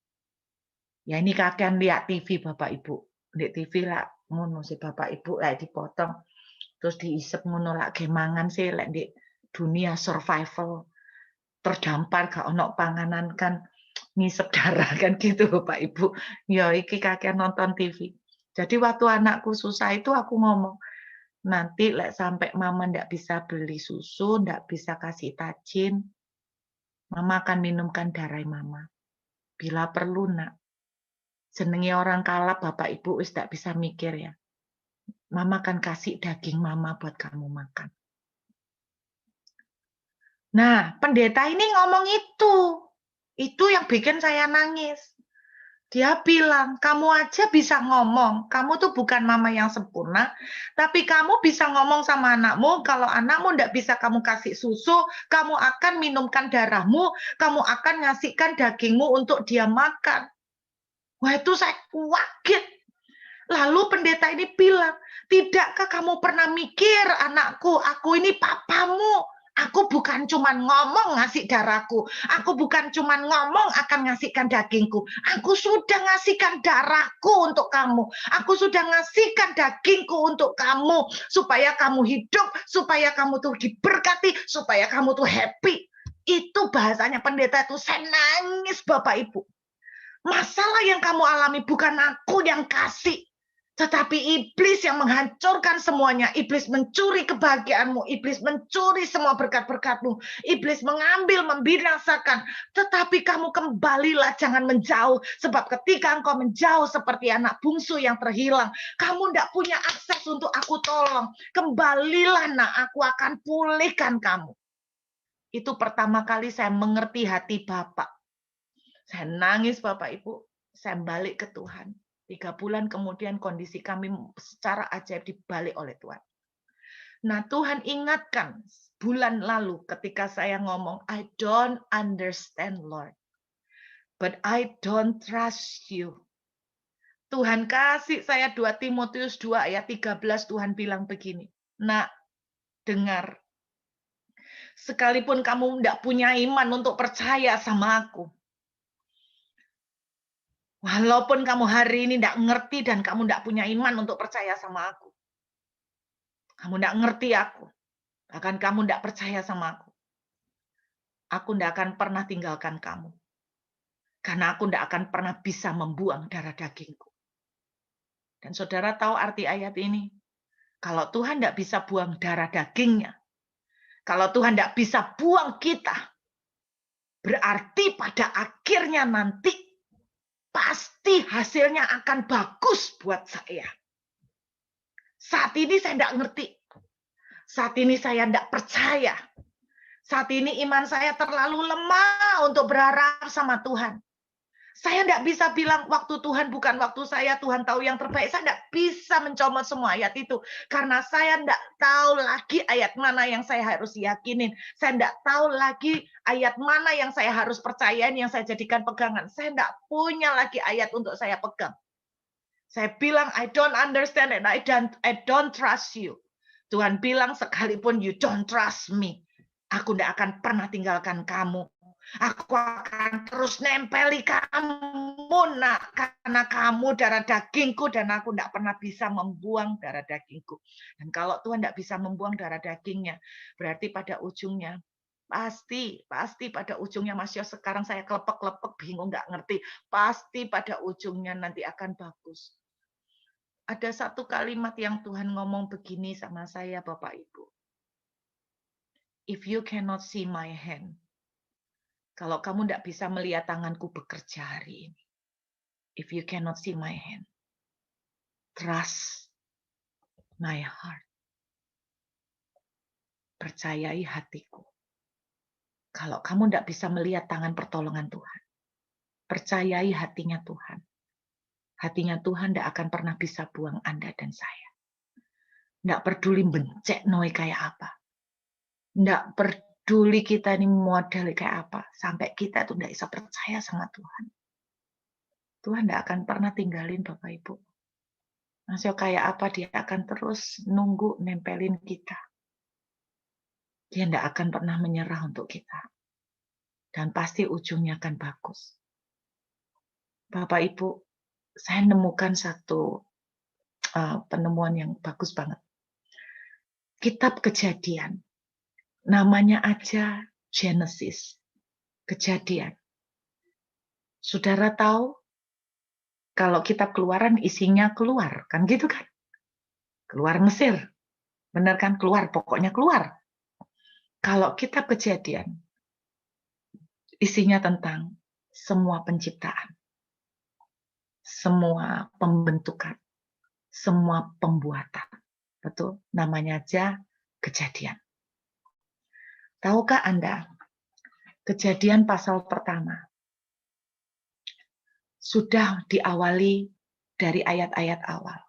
Ya ini kakek lihat TV Bapak Ibu. Di TV lah ngono si Bapak Ibu lah dipotong terus diisep ngono lah gemangan sih lek di dunia survival terdampar gak ono panganan kan ngisep darah kan gitu Bapak Ibu. Ya iki kakek nonton TV. Jadi waktu anakku susah itu aku ngomong, nanti lek sampai mama ndak bisa beli susu, ndak bisa kasih tajin, mama akan minumkan darah mama. Bila perlu nak. Jenenge orang kalap Bapak Ibu wis ndak bisa mikir ya. Mama akan kasih daging mama buat kamu makan. Nah, pendeta ini ngomong itu. Itu yang bikin saya nangis. Dia bilang, kamu aja bisa ngomong. Kamu tuh bukan mama yang sempurna, tapi kamu bisa ngomong sama anakmu, kalau anakmu ndak bisa kamu kasih susu, kamu akan minumkan darahmu, kamu akan ngasihkan dagingmu untuk dia makan. Wah, itu saya kaget. Lalu pendeta ini bilang, tidakkah kamu pernah mikir anakku, aku ini papamu. Aku bukan cuma ngomong ngasih darahku. Aku bukan cuma ngomong akan ngasihkan dagingku. Aku sudah ngasihkan darahku untuk kamu. Aku sudah ngasihkan dagingku untuk kamu. Supaya kamu hidup, supaya kamu tuh diberkati, supaya kamu tuh happy. Itu bahasanya pendeta itu, saya nangis Bapak Ibu. Masalah yang kamu alami bukan aku yang kasih. Tetapi iblis yang menghancurkan semuanya. Iblis mencuri kebahagiaanmu. Iblis mencuri semua berkat-berkatmu. Iblis mengambil, membinasakan. Tetapi kamu kembalilah, jangan menjauh. Sebab ketika engkau menjauh seperti anak bungsu yang terhilang, kamu tidak punya akses untuk aku tolong. Kembalilah nak, aku akan pulihkan kamu. Itu pertama kali saya mengerti hati Bapak. Saya nangis Bapak Ibu. Saya balik ke Tuhan. 3 bulan kemudian kondisi kami secara ajaib dibalik oleh Tuhan. Nah, Tuhan ingatkan bulan lalu ketika saya ngomong, I don't understand, Lord. But I don't trust you. Tuhan kasih saya 2 Timotius 2 ayat 13, Tuhan bilang begini. Nak, dengar. Sekalipun kamu tidak punya iman untuk percaya sama aku. Walaupun kamu hari ini tidak ngerti dan kamu tidak punya iman untuk percaya sama aku. Kamu tidak ngerti aku. Bahkan kamu tidak percaya sama aku. Aku tidak akan pernah tinggalkan kamu. Karena aku tidak akan pernah bisa membuang darah dagingku. Dan saudara tahu arti ayat ini? Kalau Tuhan tidak bisa buang darah dagingnya, kalau Tuhan tidak bisa buang kita, berarti pada akhirnya nanti pasti hasilnya akan bagus buat saya. Saat ini saya tidak ngerti. Saat ini saya tidak percaya. Saat ini iman saya terlalu lemah untuk berharap sama Tuhan. Saya tidak bisa bilang waktu Tuhan bukan waktu saya, Tuhan tahu yang terbaik. Saya tidak bisa mencomot semua ayat itu. Karena saya tidak tahu lagi ayat mana yang saya harus yakinin. Saya tidak tahu lagi ayat mana yang saya harus percayain, yang saya jadikan pegangan. Saya tidak punya lagi ayat untuk saya pegang. Saya bilang, I don't understand and I don't trust you. Tuhan bilang, sekalipun you don't trust me, aku tidak akan pernah tinggalkan kamu. Aku akan terus nempeli kamu, nak, karena kamu darah dagingku dan aku tidak pernah bisa membuang darah dagingku. Dan kalau Tuhan tidak bisa membuang darah dagingnya, berarti pada ujungnya pasti pada ujungnya, Mas Yos, sekarang saya kelepek-kelepek bingung nggak ngerti. Pasti pada ujungnya nanti akan bagus. Ada satu kalimat yang Tuhan ngomong begini sama saya, Bapak Ibu. If you cannot see my hand, kalau kamu tidak bisa melihat tanganku bekerja hari ini. If you cannot see my hand, trust my heart. Percayai hatiku. Kalau kamu tidak bisa melihat tangan pertolongan Tuhan, percayai hatinya Tuhan. Hatinya Tuhan tidak akan pernah bisa buang Anda dan saya. Tidak peduli bencek noy kayak apa. Tidak peduli kita ini model kayak apa. Sampai kita itu tidak bisa percaya sama Tuhan. Tuhan tidak akan pernah tinggalin Bapak Ibu. Masih kayak apa, dia akan terus nunggu nempelin kita. Dia tidak akan pernah menyerah untuk kita. Dan pasti ujungnya akan bagus. Bapak Ibu, saya nemukan satu penemuan yang bagus banget. Kitab Kejadian. Namanya aja Genesis. Kejadian. Saudara tahu, kalau kitab Keluaran isinya keluar, kan gitu kan? Keluar Mesir. Benar kan? Keluar, pokoknya keluar. Kalau kitab Kejadian, isinya tentang semua penciptaan, semua pembentukan, semua pembuatan. Betul, namanya aja Kejadian. Tahukah Anda, Kejadian pasal pertama sudah diawali dari ayat-ayat awal.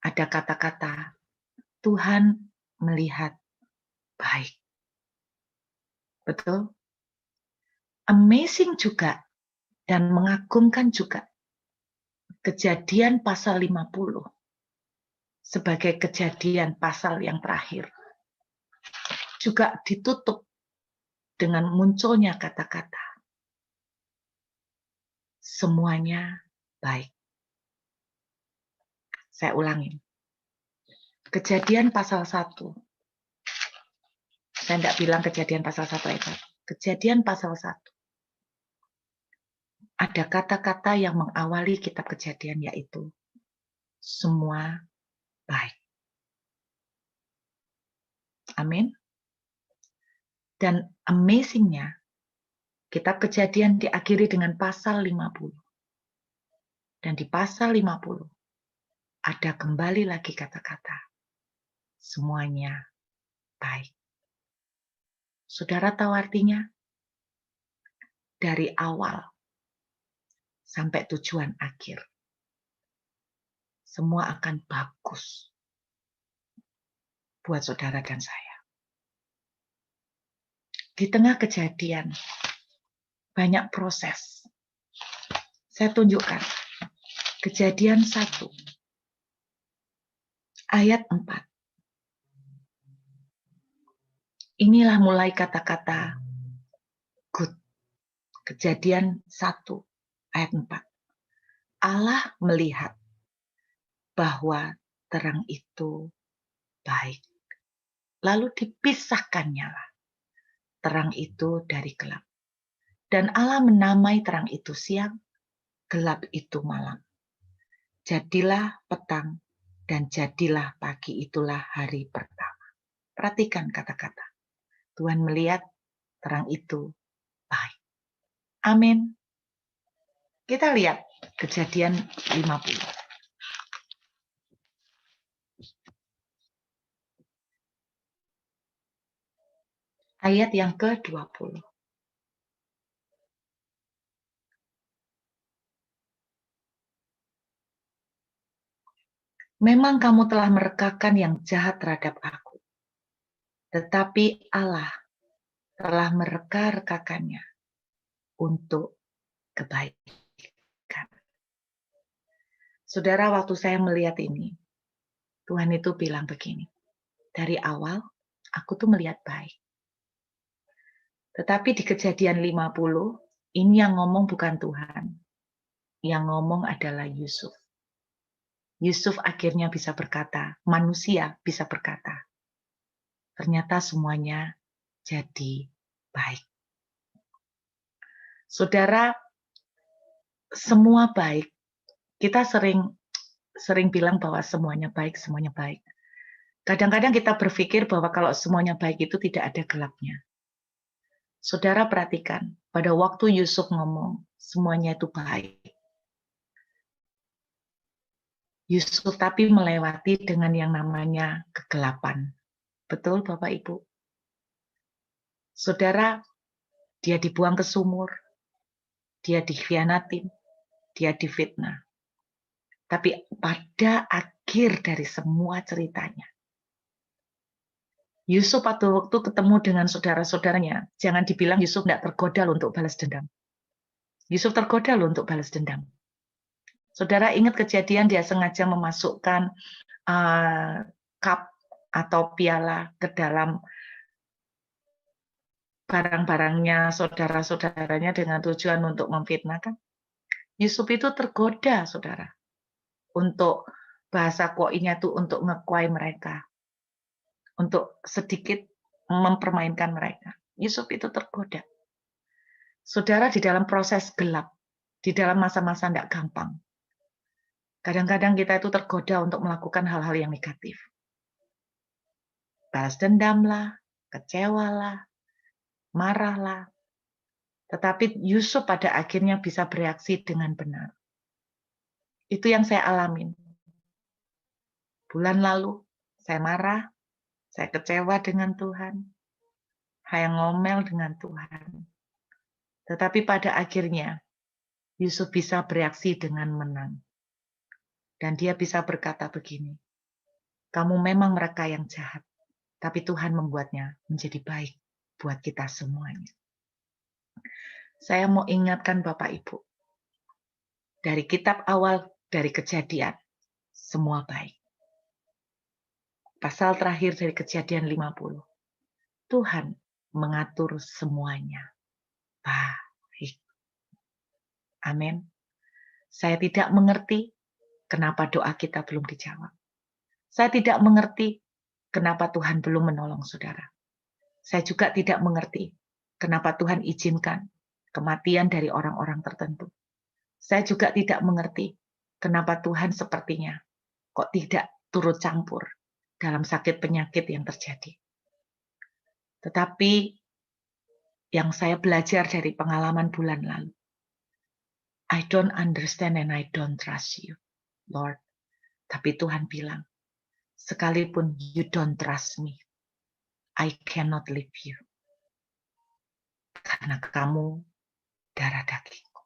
Ada kata-kata, Tuhan melihat baik. Betul? Amazing juga dan mengagumkan juga. Kejadian pasal 50 sebagai kejadian pasal yang terakhir juga ditutup dengan munculnya kata-kata semuanya baik. Saya ulangin. Kejadian pasal 1. Saya tidak bilang kejadian pasal 1 ayat 1. Kejadian pasal 1. Ada kata-kata yang mengawali kitab Kejadian, yaitu semua baik. Amin. Dan amazingnya, kitab Kejadian diakhiri dengan pasal 50. Dan di pasal 50, ada kembali lagi kata-kata, semuanya baik. Saudara tahu artinya? Dari awal sampai tujuan akhir, semua akan bagus. buat saudara dan saya. Di tengah kejadian, banyak proses. Saya tunjukkan. Kejadian 1, ayat 4. Inilah mulai kata-kata good. Kejadian 1, ayat 4. Allah melihat bahwa terang itu baik. Lalu dipisahkannya lah terang itu dari gelap. Dan Allah menamai terang itu siang, gelap itu malam. Jadilah petang dan jadilah pagi, itulah hari pertama. Perhatikan kata-kata. Tuhan melihat terang itu baik. Amin. Kita lihat Kejadian 50. Ayat yang ke-20. Memang kamu telah merekakan yang jahat terhadap aku, tetapi Allah telah mereka-rekakannya untuk kebaikan. Saudara, waktu saya melihat ini, Tuhan itu bilang begini, dari awal aku tuh melihat baik. Tetapi di Kejadian 50, ini yang ngomong bukan Tuhan. Yang ngomong adalah Yusuf. Yusuf akhirnya bisa berkata, manusia bisa berkata, ternyata semuanya jadi baik. Saudara, semua baik. Kita sering bilang bahwa semuanya baik, semuanya baik. Kadang-kadang kita berpikir bahwa kalau semuanya baik itu tidak ada gelapnya. Saudara perhatikan, pada waktu Yusuf ngomong, semuanya itu baik. Yusuf tapi melewati dengan yang namanya kegelapan. Betul Bapak Ibu? Saudara, dia dibuang ke sumur, dia dikhianatin, dia difitnah. Tapi pada akhir dari semua ceritanya, Yusuf pada waktu ketemu dengan saudara-saudaranya, jangan dibilang Yusuf tidak tergoda untuk balas dendam. Yusuf tergoda untuk balas dendam. Saudara ingat kejadian dia sengaja memasukkan cup atau piala ke dalam barang-barangnya saudara-saudaranya dengan tujuan untuk memfitnahkan. Yusuf itu tergoda, saudara, untuk bahasa koinya itu untuk ngekuai mereka, untuk sedikit mempermainkan mereka. Yusuf itu tergoda. Saudara, di dalam proses gelap, di dalam masa-masa tidak gampang, kadang-kadang kita itu tergoda untuk melakukan hal-hal yang negatif. Balas dendam lah, kecewa lah, marah lah. Tetapi Yusuf pada akhirnya bisa bereaksi dengan benar. Itu yang saya alamin. Bulan lalu, saya marah, saya kecewa dengan Tuhan, saya ngomel dengan Tuhan. Tetapi pada akhirnya, Yusuf bisa bereaksi dengan menang. Dan dia bisa berkata begini, kamu memang mereka yang jahat, tapi Tuhan membuatnya menjadi baik buat kita semuanya. Saya mau ingatkan Bapak Ibu, dari kitab awal, dari Kejadian, semua baik. Pasal terakhir dari Kejadian 50, Tuhan mengatur semuanya baik. Amin. Saya tidak mengerti kenapa doa kita belum dijawab. Saya tidak mengerti kenapa Tuhan belum menolong saudara. Saya juga tidak mengerti kenapa Tuhan izinkan kematian dari orang-orang tertentu. Saya juga tidak mengerti kenapa Tuhan sepertinya kok tidak turut campur dalam sakit penyakit yang terjadi. Tetapi yang saya belajar dari pengalaman bulan lalu, I don't understand and I don't trust you, Lord. Tapi Tuhan bilang, sekalipun you don't trust me, I cannot leave you. Karena kamu darah dagingku.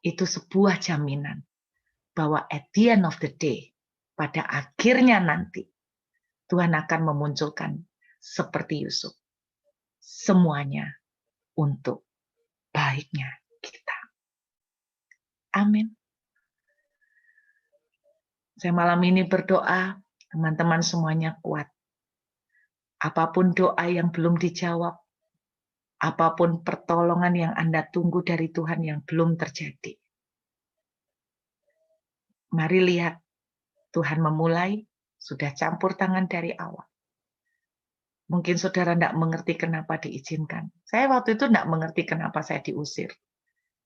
Itu sebuah jaminan bahwa at the end of the day, pada akhirnya nanti, Tuhan akan memunculkan seperti Yusuf. Semuanya untuk baiknya kita. Amin. Saya malam ini berdoa, teman-teman semuanya kuat. Apapun doa yang belum dijawab, apapun pertolongan yang Anda tunggu dari Tuhan yang belum terjadi. Mari lihat, Tuhan memulai, sudah campur tangan dari awal. Mungkin saudara tidak mengerti kenapa diizinkan. Saya waktu itu tidak mengerti kenapa saya diusir.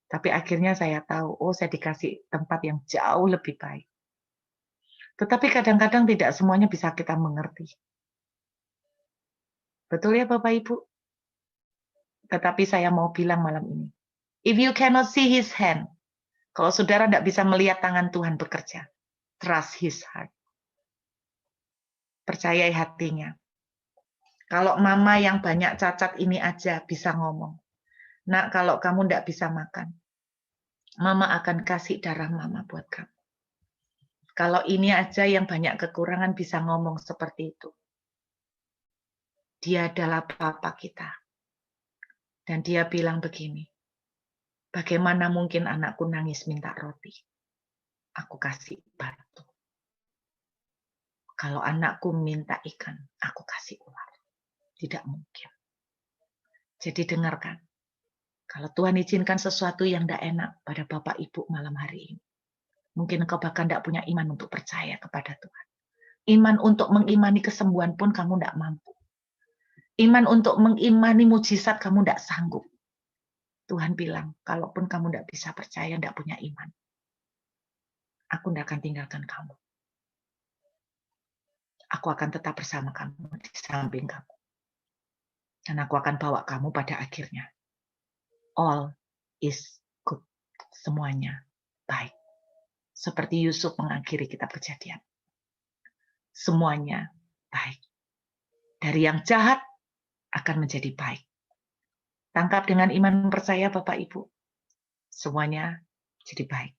Tapi akhirnya saya tahu, oh saya dikasih tempat yang jauh lebih baik. Tetapi kadang-kadang tidak semuanya bisa kita mengerti. Betul ya Bapak Ibu? Tetapi saya mau bilang malam ini, if you cannot see his hand, kalau saudara tidak bisa melihat tangan Tuhan bekerja, trust his heart. Percayai hatinya. Kalau mama yang banyak cacat ini aja bisa ngomong. Nak, kalau kamu tidak bisa makan, mama akan kasih darah mama buat kamu. Kalau ini aja yang banyak kekurangan bisa ngomong seperti itu. Dia adalah Bapa kita. Dan dia bilang begini, bagaimana mungkin anakku nangis minta roti? Aku kasih batu. Kalau anakku minta ikan, aku kasih ular. Tidak mungkin. Jadi dengarkan. Kalau Tuhan izinkan sesuatu yang tidak enak pada Bapak Ibu malam hari ini. Mungkin kau bahkan tidak punya iman untuk percaya kepada Tuhan. Iman untuk mengimani kesembuhan pun kamu tidak mampu. Iman untuk mengimani mujizat kamu tidak sanggup. Tuhan bilang, kalaupun kamu tidak bisa percaya, tidak punya iman, aku tidak akan tinggalkan kamu. Aku akan tetap bersama kamu, di samping kamu. Dan aku akan bawa kamu pada akhirnya. All is good. Semuanya baik. Seperti Yusuf mengakhiri kitab Kejadian. Semuanya baik. Dari yang jahat akan menjadi baik. Tangkap dengan iman percaya Bapak Ibu. Semuanya jadi baik.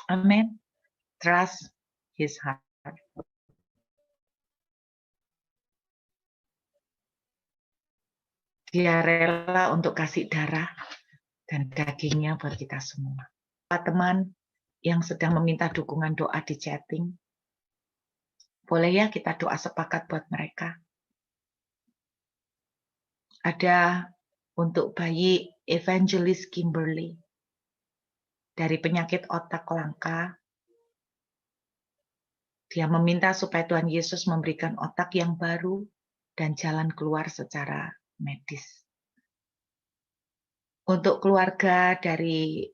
Amin. Trust his heart. Dia rela untuk kasih darah dan dagingnya buat kita semua. Teman yang sedang meminta dukungan doa di chatting, boleh ya kita doa sepakat buat mereka. Ada untuk bayi Evangelist Kimberly dari penyakit otak langka. Dia meminta supaya Tuhan Yesus memberikan otak yang baru dan jalan keluar secara medis. Untuk keluarga dari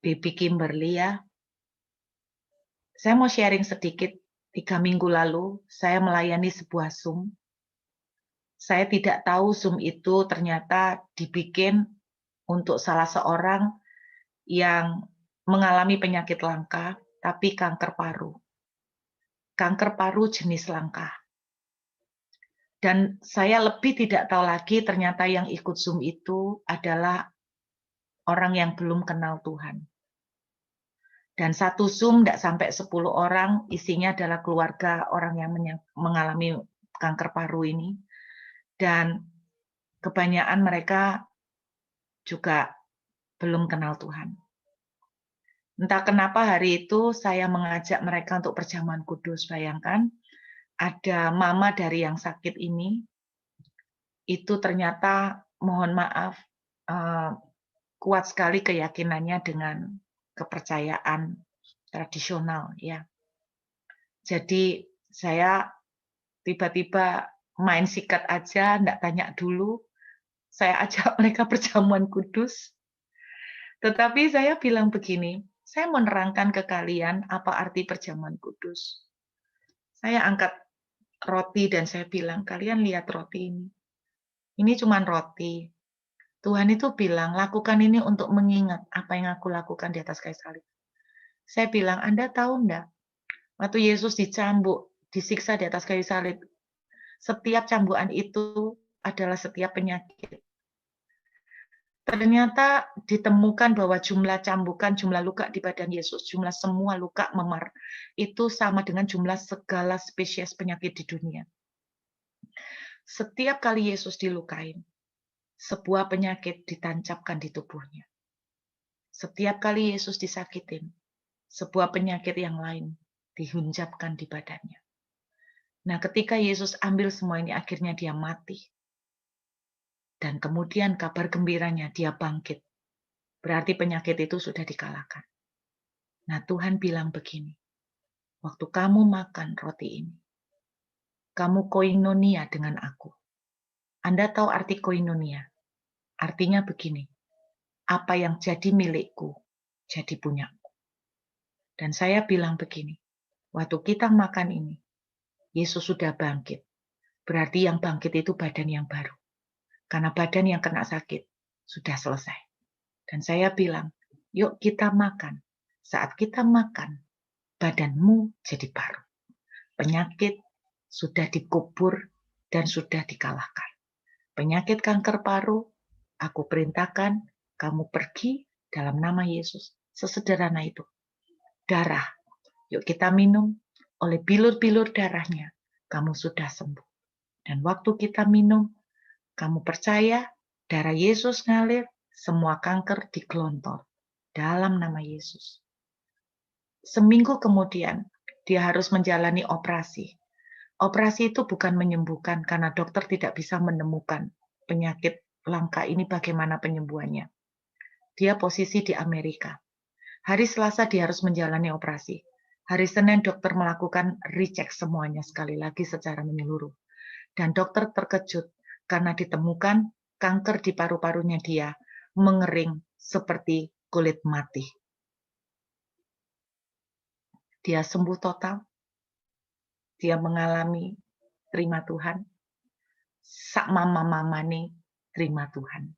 Baby Kimberly ya, saya mau sharing sedikit. 3 minggu lalu saya melayani sebuah Zoom. Saya tidak tahu Zoom itu ternyata dibikin untuk salah seorang yang mengalami penyakit langka, tapi kanker paru. Kanker paru jenis langka. Dan saya lebih tidak tahu lagi ternyata yang ikut Zoom itu adalah orang yang belum kenal Tuhan. Dan satu Zoom tidak sampai 10 orang, isinya adalah keluarga orang yang mengalami kanker paru ini. Dan kebanyakan mereka juga belum kenal Tuhan. Entah kenapa hari itu saya mengajak mereka untuk perjamuan kudus. Bayangkan, ada mama dari yang sakit ini, itu ternyata, mohon maaf, kuat sekali keyakinannya dengan kepercayaan tradisional. Ya. Jadi saya tiba-tiba main sikat aja, enggak tanya dulu. Saya ajak mereka perjamuan kudus. Tetapi saya bilang begini, saya menerangkan ke kalian apa arti perjamuan kudus. Saya angkat roti dan saya bilang, kalian lihat roti ini. Ini cuma roti. Tuhan itu bilang, lakukan ini untuk mengingat apa yang aku lakukan di atas kayu salib. Saya bilang, Anda tahu enggak? Waktu Yesus dicambuk, disiksa di atas kayu salib, setiap cambukan itu adalah setiap penyakit. Ternyata ditemukan bahwa jumlah cambukan, jumlah luka di badan Yesus, jumlah semua luka memar, itu sama dengan jumlah segala spesies penyakit di dunia. Setiap kali Yesus dilukain, sebuah penyakit ditancapkan di tubuhnya. Setiap kali Yesus disakitin, sebuah penyakit yang lain dihunjapkan di badannya. Nah, ketika Yesus ambil semua ini, akhirnya dia mati. Dan kemudian kabar gembiranya, dia bangkit. Berarti penyakit itu sudah dikalahkan. Nah, Tuhan bilang begini, waktu kamu makan roti ini, kamu koinonia dengan aku. Anda tahu arti koinonia? Artinya begini, apa yang jadi milikku, jadi punyaku. Dan saya bilang begini, waktu kita makan ini, Yesus sudah bangkit. Berarti yang bangkit itu badan yang baru. Karena badan yang kena sakit sudah selesai. Dan saya bilang, yuk kita makan. Saat kita makan, badanmu jadi baru. Penyakit sudah dikubur dan sudah dikalahkan. Penyakit kanker paru, aku perintahkan kamu pergi dalam nama Yesus. Sesederhana itu. Darah, yuk kita minum. Oleh bilur-bilur darahnya, kamu sudah sembuh. Dan waktu kita minum, kamu percaya darah Yesus ngalir, semua kanker digelontor dalam nama Yesus. Seminggu kemudian, dia harus menjalani operasi. Operasi itu bukan menyembuhkan karena dokter tidak bisa menemukan penyakit langka ini bagaimana penyembuhannya. Dia posisi di Amerika. Hari Selasa dia harus menjalani operasi. Hari Senin dokter melakukan recheck semuanya sekali lagi secara menyeluruh. Dan dokter terkejut karena ditemukan kanker di paru-parunya dia mengering seperti kulit mati. Dia sembuh total. Dia mengalami terima Tuhan. Sak mama-mama nih terima Tuhan.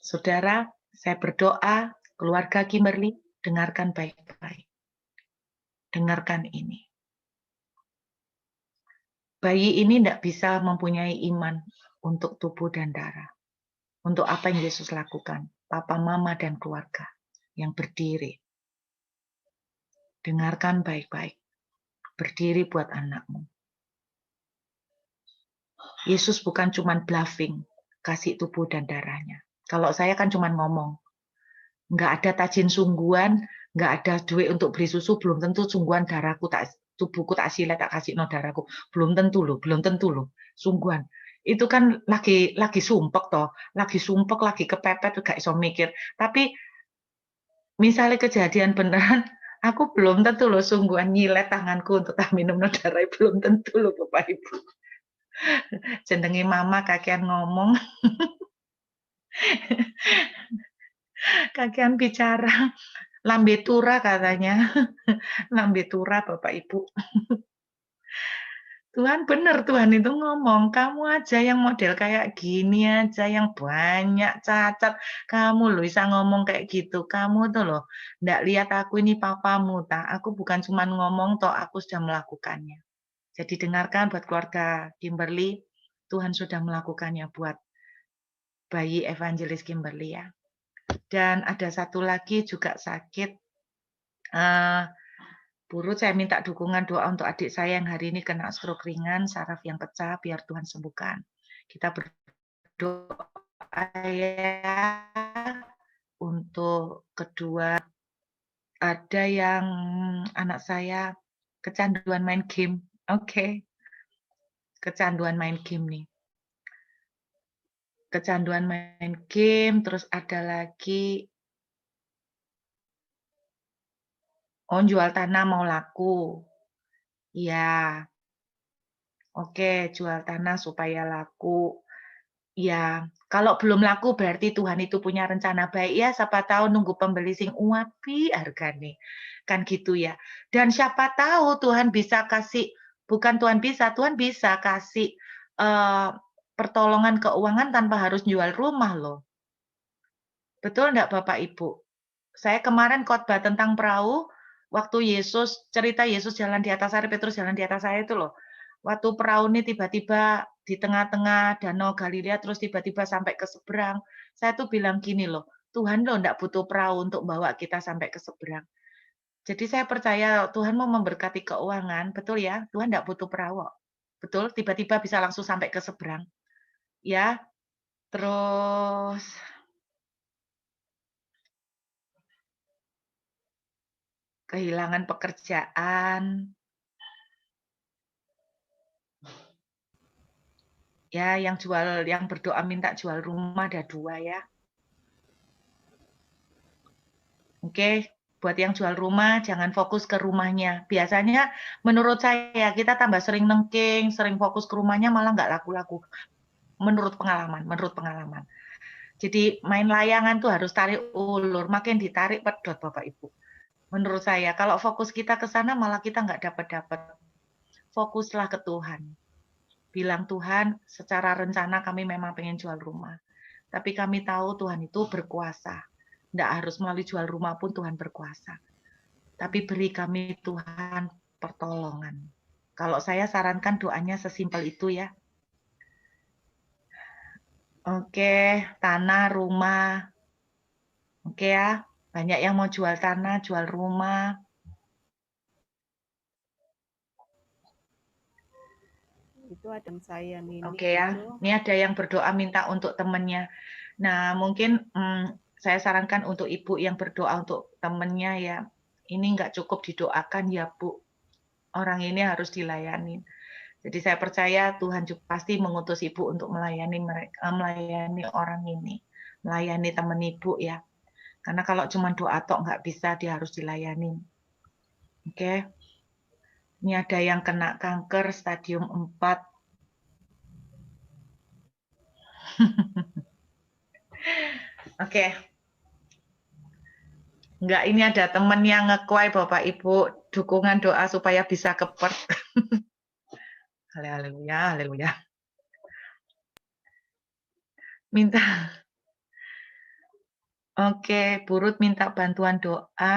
Saudara, saya berdoa, keluarga Kimberly, dengarkan baik-baik. Dengarkan ini. Bayi ini tidak bisa mempunyai iman untuk tubuh dan darah. Untuk apa yang Yesus lakukan. Papa, mama, dan keluarga yang berdiri. Dengarkan baik-baik. Berdiri buat anakmu. Yesus bukan cuma bluffing, kasih tubuh dan darahnya. Kalau saya kan cuma ngomong. Nggak ada tajin sungguhan, nggak ada duit untuk beli susu, belum tentu sungguhan darahku tak tubuhku tak silet tak kasih no darahku. Belum tentu loh, sungguhan. Itu kan lagi sumpek toh, lagi kepepet gak iso mikir. Tapi misalnya kejadian beneran, aku belum tentu loh sungguhan nyilet tanganku untuk tak minum no darah, belum tentu loh Bapak Ibu. Jenenge mama kakean ngomong. Kakean bicara. Lambe tura katanya. Lambe tura Bapak Ibu. Tuhan benar, Tuhan itu ngomong, kamu aja yang model kayak gini aja, yang banyak cacat, kamu loh bisa ngomong kayak gitu, kamu tuh loh, ndak lihat aku ini papamu, aku bukan cuma ngomong toh, aku sudah melakukannya. Jadi dengarkan buat keluarga Kimberly, Tuhan sudah melakukannya buat bayi evangelis Kimberly ya. Dan ada satu lagi juga sakit, Buru, saya minta dukungan doa untuk adik saya yang hari ini kena stroke ringan, saraf yang pecah, biar Tuhan sembuhkan. Kita berdoa ya untuk kedua. Ada yang anak saya kecanduan main game. Oke. Kecanduan main game nih. Kecanduan main game, terus ada lagi jual tanah mau laku. Ya, oke, jual tanah supaya laku. Ya, kalau belum laku berarti Tuhan itu punya rencana baik ya, siapa tahu nunggu pembeli sing uapi hargane. Kan gitu ya. Dan siapa tahu Tuhan bisa kasih, bukan Tuhan bisa kasih pertolongan keuangan tanpa harus jual rumah loh. Betul enggak Bapak Ibu? Saya kemarin khotbah tentang perahu, waktu cerita Yesus jalan di atas air, Petrus jalan di atas air itu loh. Waktu perahu ini tiba-tiba di tengah-tengah Danau Galilea terus tiba-tiba sampai ke seberang. Saya tuh bilang gini loh, Tuhan loh enggak butuh perahu untuk bawa kita sampai ke seberang. Jadi saya percaya Tuhan mau memberkati keuangan, betul ya? Tuhan enggak butuh perahu. Betul, tiba-tiba bisa langsung sampai ke seberang. Ya, terus kehilangan pekerjaan. Ya, yang berdoa minta jual rumah ada 2 ya. Oke, buat yang jual rumah jangan fokus ke rumahnya. Biasanya menurut saya kita tambah sering nengking, sering fokus ke rumahnya malah nggak laku-laku. Menurut pengalaman. Jadi main layangan tuh harus tarik ulur, makin ditarik pedot Bapak Ibu. Menurut saya kalau fokus kita ke sana malah kita nggak dapat. Fokuslah ke Tuhan. Bilang Tuhan, secara rencana kami memang pengen jual rumah. Tapi kami tahu Tuhan itu berkuasa. Tidak harus melalui jual rumah pun Tuhan berkuasa. Tapi beri kami Tuhan pertolongan. Kalau saya sarankan doanya sesimpel itu ya. Oke, tanah, rumah. Oke ya, banyak yang mau jual tanah, jual rumah. Itu ada saya nih. Oke ya, ini ada yang berdoa minta untuk temannya. Nah, mungkin saya sarankan untuk ibu yang berdoa untuk temannya ya, ini nggak cukup didoakan ya Bu. Orang ini harus dilayani. Jadi saya percaya Tuhan juga pasti mengutus ibu untuk melayani mereka, melayani orang ini, melayani teman ibu ya. Karena kalau cuma doa tok nggak bisa, dia harus dilayani. Oke. Ini ada yang kena kanker stadium 4. Oke. Enggak, ini ada teman yang ngekuai Bapak Ibu, dukungan doa supaya bisa ke Perth. Haleluya, haleluya. Minta. Oke, Burut minta bantuan doa.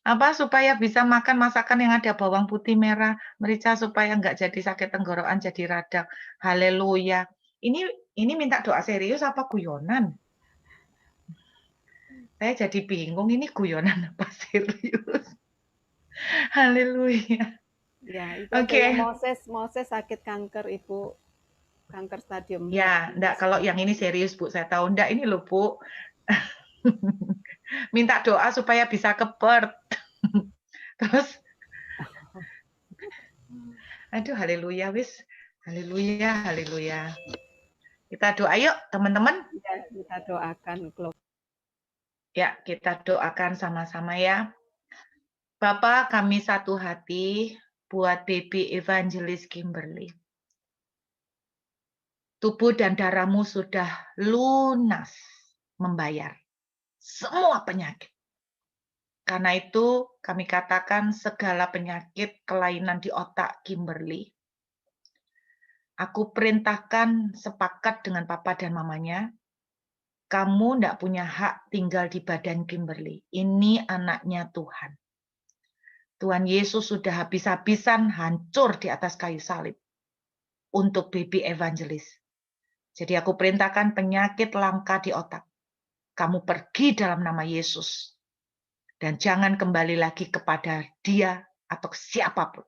Apa supaya bisa makan masakan yang ada bawang putih, merah, merica supaya enggak jadi sakit tenggorokan, jadi radang. Haleluya. Ini minta doa serius apa guyonan? Saya jadi bingung ini guyonan apa serius. Haleluya. Ya, itu Oke. Moses sakit kanker, Ibu. Kanker stadium 4. Ya, enggak, kalau yang ini serius, Bu. Saya tahu enggak ini loh, Bu. Minta doa supaya bisa ke Perth. Terus aduh haleluya wis. Haleluya, haleluya. Kita doa yuk, teman-teman. Ya, kita doakan. Ya, kita doakan sama-sama ya. Bapa, kami satu hati buat baby Evangelis Kimberly. Tubuh dan darahmu sudah lunas membayar semua penyakit. Karena itu kami katakan segala penyakit kelainan di otak Kimberly. Aku perintahkan sepakat dengan papa dan mamanya, kamu tidak punya hak tinggal di badan Kimberly. Ini anaknya Tuhan. Tuhan Yesus sudah habis-habisan hancur di atas kayu salib untuk baby Evangelis. Jadi aku perintahkan penyakit langka di otak. Kamu pergi dalam nama Yesus. Dan jangan kembali lagi kepada dia atau siapapun.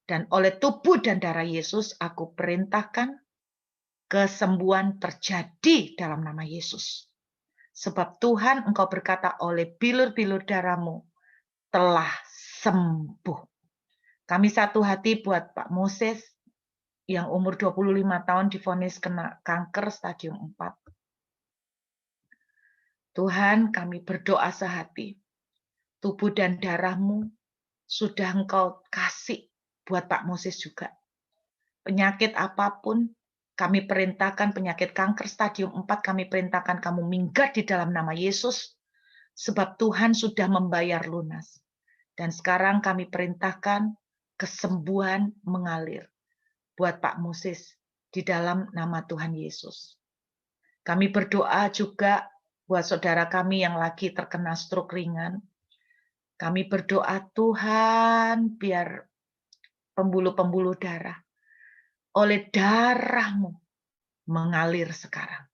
Dan oleh tubuh dan darah Yesus, aku perintahkan kesembuhan terjadi dalam nama Yesus. Sebab Tuhan engkau berkata oleh bilur-bilur darahmu telah sembuh. Kami satu hati buat Pak Moses yang umur 25 tahun divonis kena kanker stadium 4. Tuhan, kami berdoa sehati. Tubuh dan darahmu sudah engkau kasih buat Pak Moses juga. Penyakit apapun, kami perintahkan penyakit kanker stadium 4, kami perintahkan kamu minggat di dalam nama Yesus, sebab Tuhan sudah membayar lunas. Dan sekarang kami perintahkan kesembuhan mengalir buat Pak Moses di dalam nama Tuhan Yesus. Kami berdoa juga buat saudara kami yang lagi terkena stroke ringan. Kami berdoa Tuhan biar pembuluh-pembuluh darah oleh darah-Mu mengalir sekarang.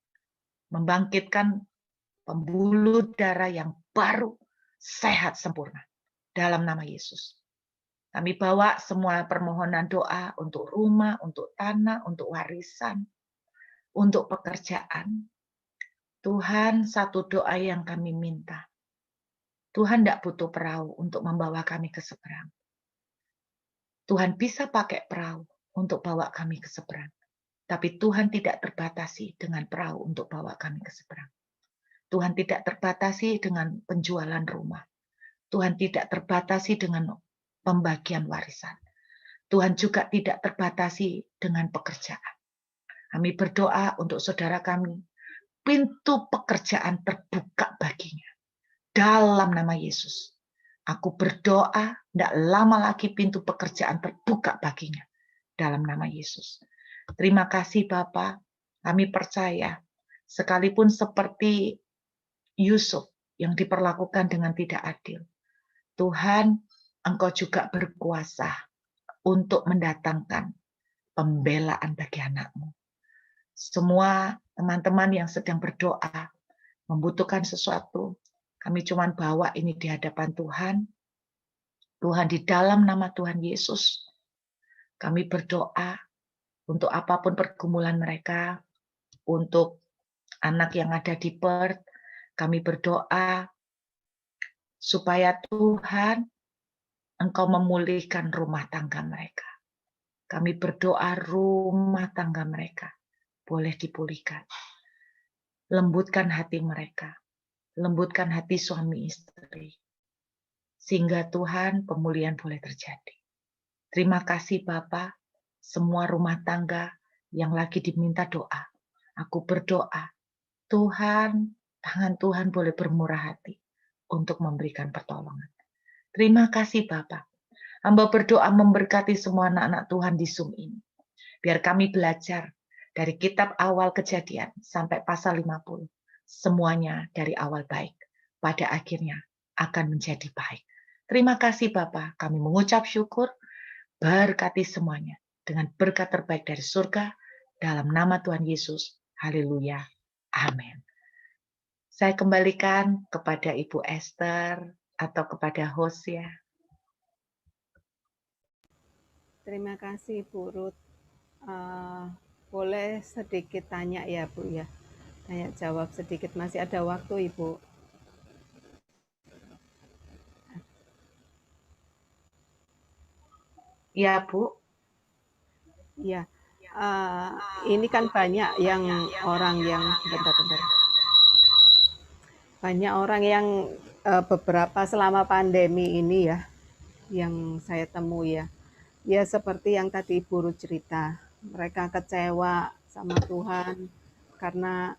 Membangkitkan pembuluh darah yang baru, sehat sempurna. Dalam nama Yesus. Kami bawa semua permohonan doa untuk rumah, untuk tanah, untuk warisan, untuk pekerjaan. Tuhan, satu doa yang kami minta. Tuhan tidak butuh perahu untuk membawa kami ke seberang. Tuhan bisa pakai perahu untuk bawa kami ke seberang. Tapi Tuhan tidak terbatasi dengan perahu untuk bawa kami ke seberang. Tuhan tidak terbatasi dengan penjualan rumah. Tuhan tidak terbatasi dengan pembagian warisan. Tuhan juga tidak terbatasi dengan pekerjaan. Kami berdoa untuk saudara kami. Pintu pekerjaan terbuka baginya. Dalam nama Yesus. Aku berdoa, tidak lama lagi pintu pekerjaan terbuka baginya. Dalam nama Yesus. Terima kasih Bapa. Kami percaya, sekalipun seperti Yusuf yang diperlakukan dengan tidak adil, Tuhan, Engkau juga berkuasa untuk mendatangkan pembelaan bagi anak-Mu. Semua teman-teman yang sedang berdoa, membutuhkan sesuatu, kami cuma bawa ini di hadapan Tuhan. Tuhan, di dalam nama Tuhan Yesus, kami berdoa untuk apapun pergumulan mereka, untuk anak yang ada di Perth, kami berdoa supaya Tuhan, Engkau memulihkan rumah tangga mereka. Kami berdoa rumah tangga mereka boleh dipulihkan. Lembutkan hati mereka. Lembutkan hati suami istri. Sehingga Tuhan pemulihan boleh terjadi. Terima kasih Bapa, semua rumah tangga yang lagi diminta doa. Aku berdoa, Tuhan, tangan Tuhan boleh bermurah hati untuk memberikan pertolongan. Terima kasih Bapa. Hamba berdoa memberkati semua anak-anak Tuhan di Zoom ini. Biar kami belajar dari kitab awal Kejadian sampai pasal 50. Semuanya dari awal baik. Pada akhirnya akan menjadi baik. Terima kasih Bapa, kami mengucap syukur, berkati semuanya dengan berkat terbaik dari surga, dalam nama Tuhan Yesus. Haleluya. Amin. Saya kembalikan kepada Ibu Esther atau kepada host ya. Terima kasih Bu Ruth. Boleh sedikit tanya ya Bu ya? Tanya jawab sedikit, masih ada waktu Ibu. Ya Bu. Ya, ini kan banyak yang orang yang bentar-bentar. Banyak orang yang beberapa selama pandemi ini ya, yang saya temui ya. Ya seperti yang tadi Ibu Ruth cerita, mereka kecewa sama Tuhan karena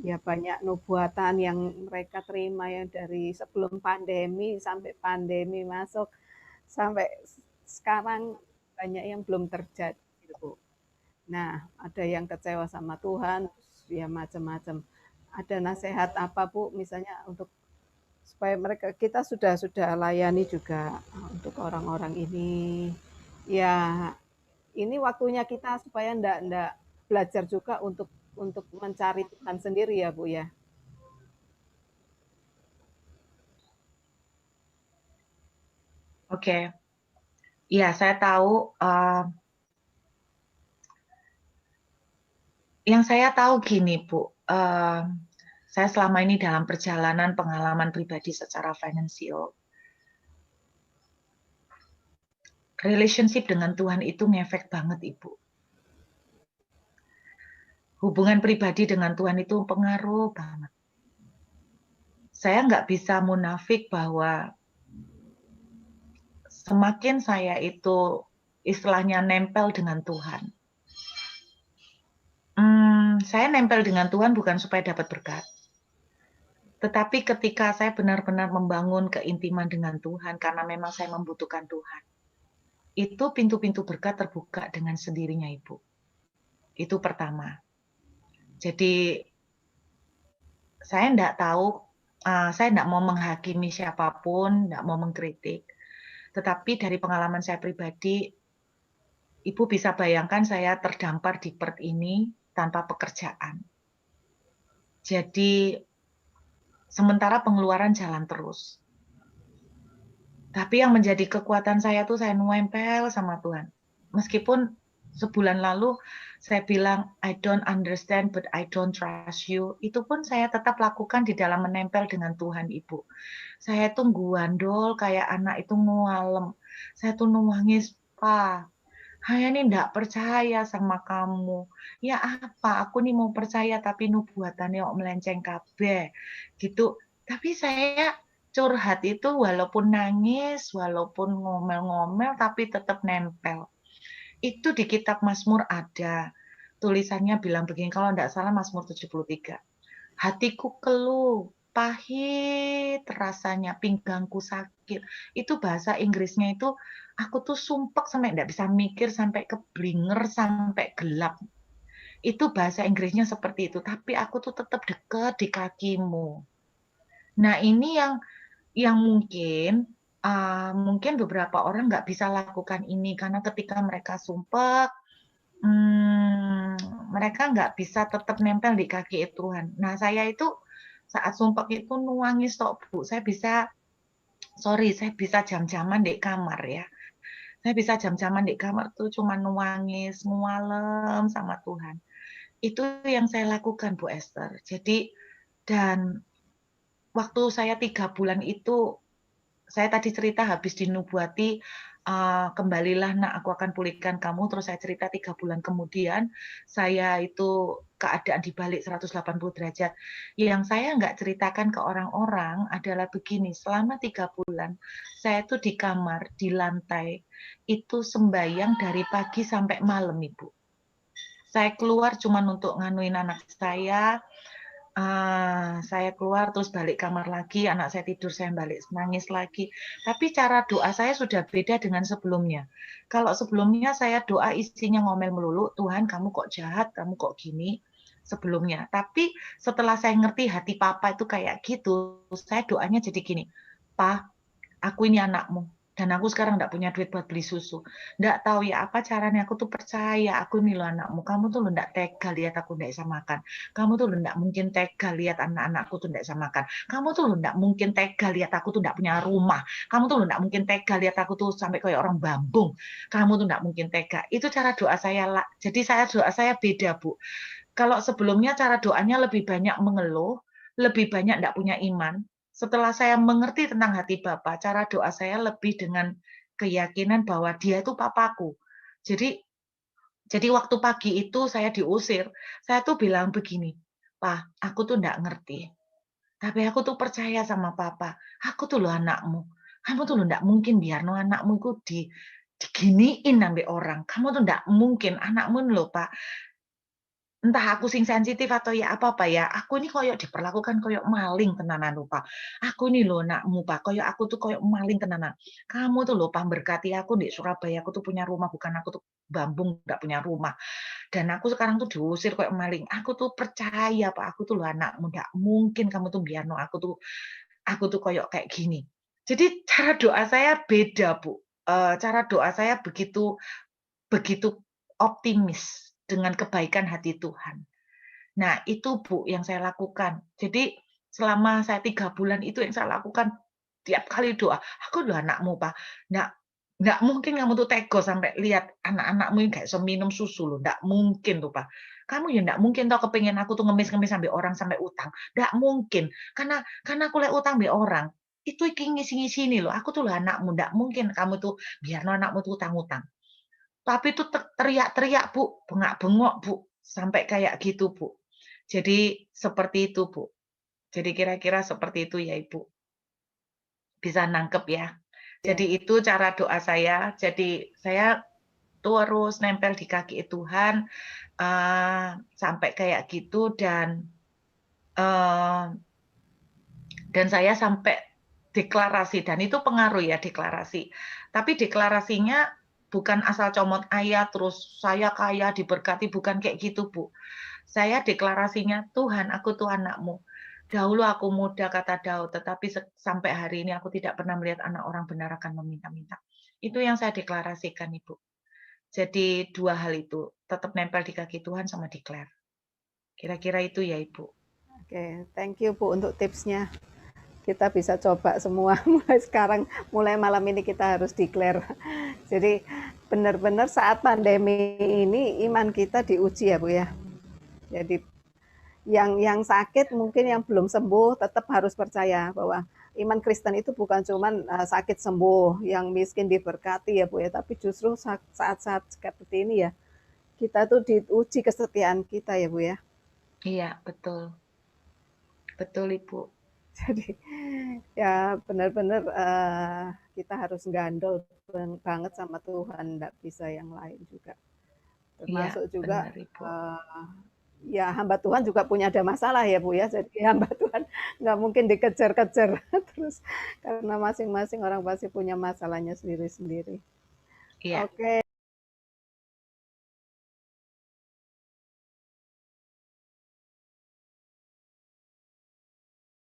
ya banyak nubuatan yang mereka terima yang dari sebelum pandemi sampai pandemi masuk sampai sekarang banyak yang belum terjadi. Nah, ada yang kecewa sama Tuhan, ya macam-macam. Ada nasihat apa Bu, misalnya untuk supaya mereka kita sudah layani juga untuk orang-orang ini. Ya, ini waktunya kita supaya ndak belajar juga untuk mencari Tuhan sendiri ya Bu ya. Oke. Ya, saya tahu. Yang saya tahu gini, Bu. Saya selama ini dalam perjalanan pengalaman pribadi secara finansial. Relationship dengan Tuhan itu ngefek banget, Ibu. Hubungan pribadi dengan Tuhan itu pengaruh banget. Saya nggak bisa munafik bahwa semakin saya itu istilahnya nempel dengan Tuhan. Saya nempel dengan Tuhan bukan supaya dapat berkat. Tetapi ketika saya benar-benar membangun keintiman dengan Tuhan, karena memang saya membutuhkan Tuhan, itu pintu-pintu berkat terbuka dengan sendirinya, Ibu. Itu pertama. Jadi, saya enggak tahu, saya enggak mau menghakimi siapapun, enggak mau mengkritik. Tetapi dari pengalaman saya pribadi, Ibu bisa bayangkan saya terdampar di Perth ini tanpa pekerjaan. Jadi sementara pengeluaran jalan terus. Tapi yang menjadi kekuatan saya tuh saya nempel sama Tuhan. Meskipun sebulan lalu saya bilang, "I don't understand, but I don't trust you." Itu pun saya tetap lakukan di dalam menempel dengan Tuhan, Ibu. Saya tuh guandol kayak anak itu ngualem. Saya tuh nangis, "Pa, saya ini ndak percaya sama kamu." "Ya apa, aku nih mau percaya tapi nubuatannya kok melenceng kabeh." Gitu. Tapi saya curhat itu walaupun nangis, walaupun ngomel-ngomel, tapi tetap nempel. Itu di kitab Mazmur ada. Tulisannya bilang begini, kalau ndak salah Mazmur 73. Hatiku keluh, pahit rasanya, pinggangku sakit. Itu bahasa Inggrisnya itu, aku tuh sumpek sampai ndak bisa mikir, sampai keblinger, sampai gelap. Itu bahasa Inggrisnya seperti itu, tapi aku tuh tetap dekat di kakimu. Nah ini yang mungkin beberapa orang nggak bisa lakukan ini, karena ketika mereka sumpek, mereka nggak bisa tetap nempel di kaki Tuhan. Nah, saya itu saat sumpek itu nuangis tok, Bu. Saya bisa jam-jaman di kamar ya. Saya bisa jam-jaman di kamar tuh cuma nuangis, ngualem sama Tuhan. Itu yang saya lakukan, Bu Esther. Jadi dan waktu saya 3 bulan itu saya tadi cerita habis dinubuati, "Kembalilah Nak, aku akan pulihkan kamu." Terus saya cerita 3 bulan kemudian, saya itu keadaan dibalik 180 derajat. Yang saya nggak ceritakan ke orang-orang adalah begini, selama 3 bulan, saya tuh di kamar, di lantai, itu sembahyang dari pagi sampai malam, Ibu. Saya keluar cuman untuk nganuin anak saya keluar terus balik kamar lagi, anak saya tidur, saya balik nangis lagi. Tapi cara doa saya sudah beda dengan sebelumnya. Kalau sebelumnya saya doa isinya ngomel melulu, "Tuhan kamu kok jahat, kamu kok gini?" Sebelumnya. Tapi setelah saya ngerti hati papa itu kayak gitu, saya doanya jadi gini, "Pa, aku ini anakmu, dan aku sekarang nggak punya duit buat beli susu. Nggak tahu ya apa caranya, aku tuh percaya, aku ini loh anakmu. Kamu tuh loh nggak tega lihat aku nggak bisa makan. Kamu tuh loh nggak mungkin tega lihat anak-anakku tuh nggak bisa makan. Kamu tuh loh nggak mungkin tega lihat aku tuh nggak punya rumah. Kamu tuh loh nggak mungkin tega lihat aku tuh sampai kayak orang bambung. Kamu tuh nggak mungkin tega." Itu cara doa saya lah. Jadi doa saya beda, Bu. Kalau sebelumnya cara doanya lebih banyak mengeluh, lebih banyak nggak punya iman. Setelah saya mengerti tentang hati Bapa, cara doa saya lebih dengan keyakinan bahwa Dia itu papaku. Jadi waktu pagi itu saya diusir, saya tuh bilang begini, "Pa, aku tuh nggak ngerti, tapi aku tuh percaya sama Papa. Aku tuh loh anakmu. Kamu tuh loh nggak mungkin biarno anakmu itu diginiin sampai orang. Kamu tuh nggak mungkin, anakmu loh, Pak, entah aku sing sensitif atau ya apa-apa ya, aku ini koyo diperlakukan koyo maling tenanan lho, Pak. Aku ini lho nakmu, Pak, koyo aku tuh koyo maling tenanan. Kamu tuh lho, Pak, berkati aku di Surabaya, aku tuh punya rumah, bukan aku tuh bambung nggak punya rumah. Dan aku sekarang tuh diusir koyo maling. Aku tuh percaya, Pak, aku tuh lho anakmu, nggak mungkin kamu tuh biarno aku tuh koyo kayak gini. Jadi cara doa saya beda, Bu. Cara doa saya begitu begitu optimis dengan kebaikan hati Tuhan. Nah, itu Bu yang saya lakukan. Jadi selama saya 3 bulan itu yang saya lakukan tiap kali doa, "Aku lho anakmu, Pak. Nggak nggak mungkin kamu tuh tega sampai lihat anak-anakmu yang nggak iso minum susu loh, nggak mungkin tuh, Pak. Kamu ya nggak mungkin toh kepengin aku tuh ngemis-ngemis sampai orang sampai utang, nggak mungkin. Karena aku lek utang mbek orang, itu iki ngisi-ngisi ini loh, aku tuh lho anakmu, nggak mungkin kamu tuh biarno anakmu tuh utang-utang." Tapi itu teriak-teriak, Bu, bengak-bengok, Bu, sampai kayak gitu, Bu. Jadi seperti itu, Bu. Jadi kira-kira seperti itu ya, Ibu. Bisa nangkep ya. Ya, Jadi itu cara doa saya. Jadi saya terus nempel di kaki Tuhan, sampai kayak gitu eee, dan saya sampai deklarasi dan itu pengaruh ya deklarasi. Tapi deklarasinya bukan asal comot ayat terus saya kaya diberkati, bukan kayak gitu, Bu. Saya deklarasinya, "Tuhan, aku tuh anakmu. Dahulu aku muda," kata Daud, "tetapi sampai hari ini aku tidak pernah melihat anak orang benar akan meminta-minta." Itu yang saya deklarasikan, Ibu. Jadi 2 hal itu, tetap nempel di kaki Tuhan sama declare. Kira-kira itu ya, Ibu. Oke, thank you Bu untuk tipsnya. Kita bisa coba semua mulai sekarang, mulai malam ini kita harus declare. Jadi benar-benar saat pandemi ini iman kita diuji ya Bu ya. Jadi yang sakit mungkin yang belum sembuh tetap harus percaya bahwa iman Kristen itu bukan cuman sakit sembuh, yang miskin diberkati ya Bu ya, tapi justru saat-saat seperti ini ya, kita tuh diuji kesetiaan kita ya Bu ya. Iya, betul. Betul, Ibu. Jadi ya benar-benar kita harus gandol banget sama Tuhan, nggak bisa yang lain juga. Iya, Termasuk juga benar, Ibu. ya hamba Tuhan juga punya ada masalah ya Bu ya. Jadi hamba Tuhan nggak mungkin dikejar-kejar terus karena masing-masing orang pasti punya masalahnya sendiri-sendiri. Iya. Oke.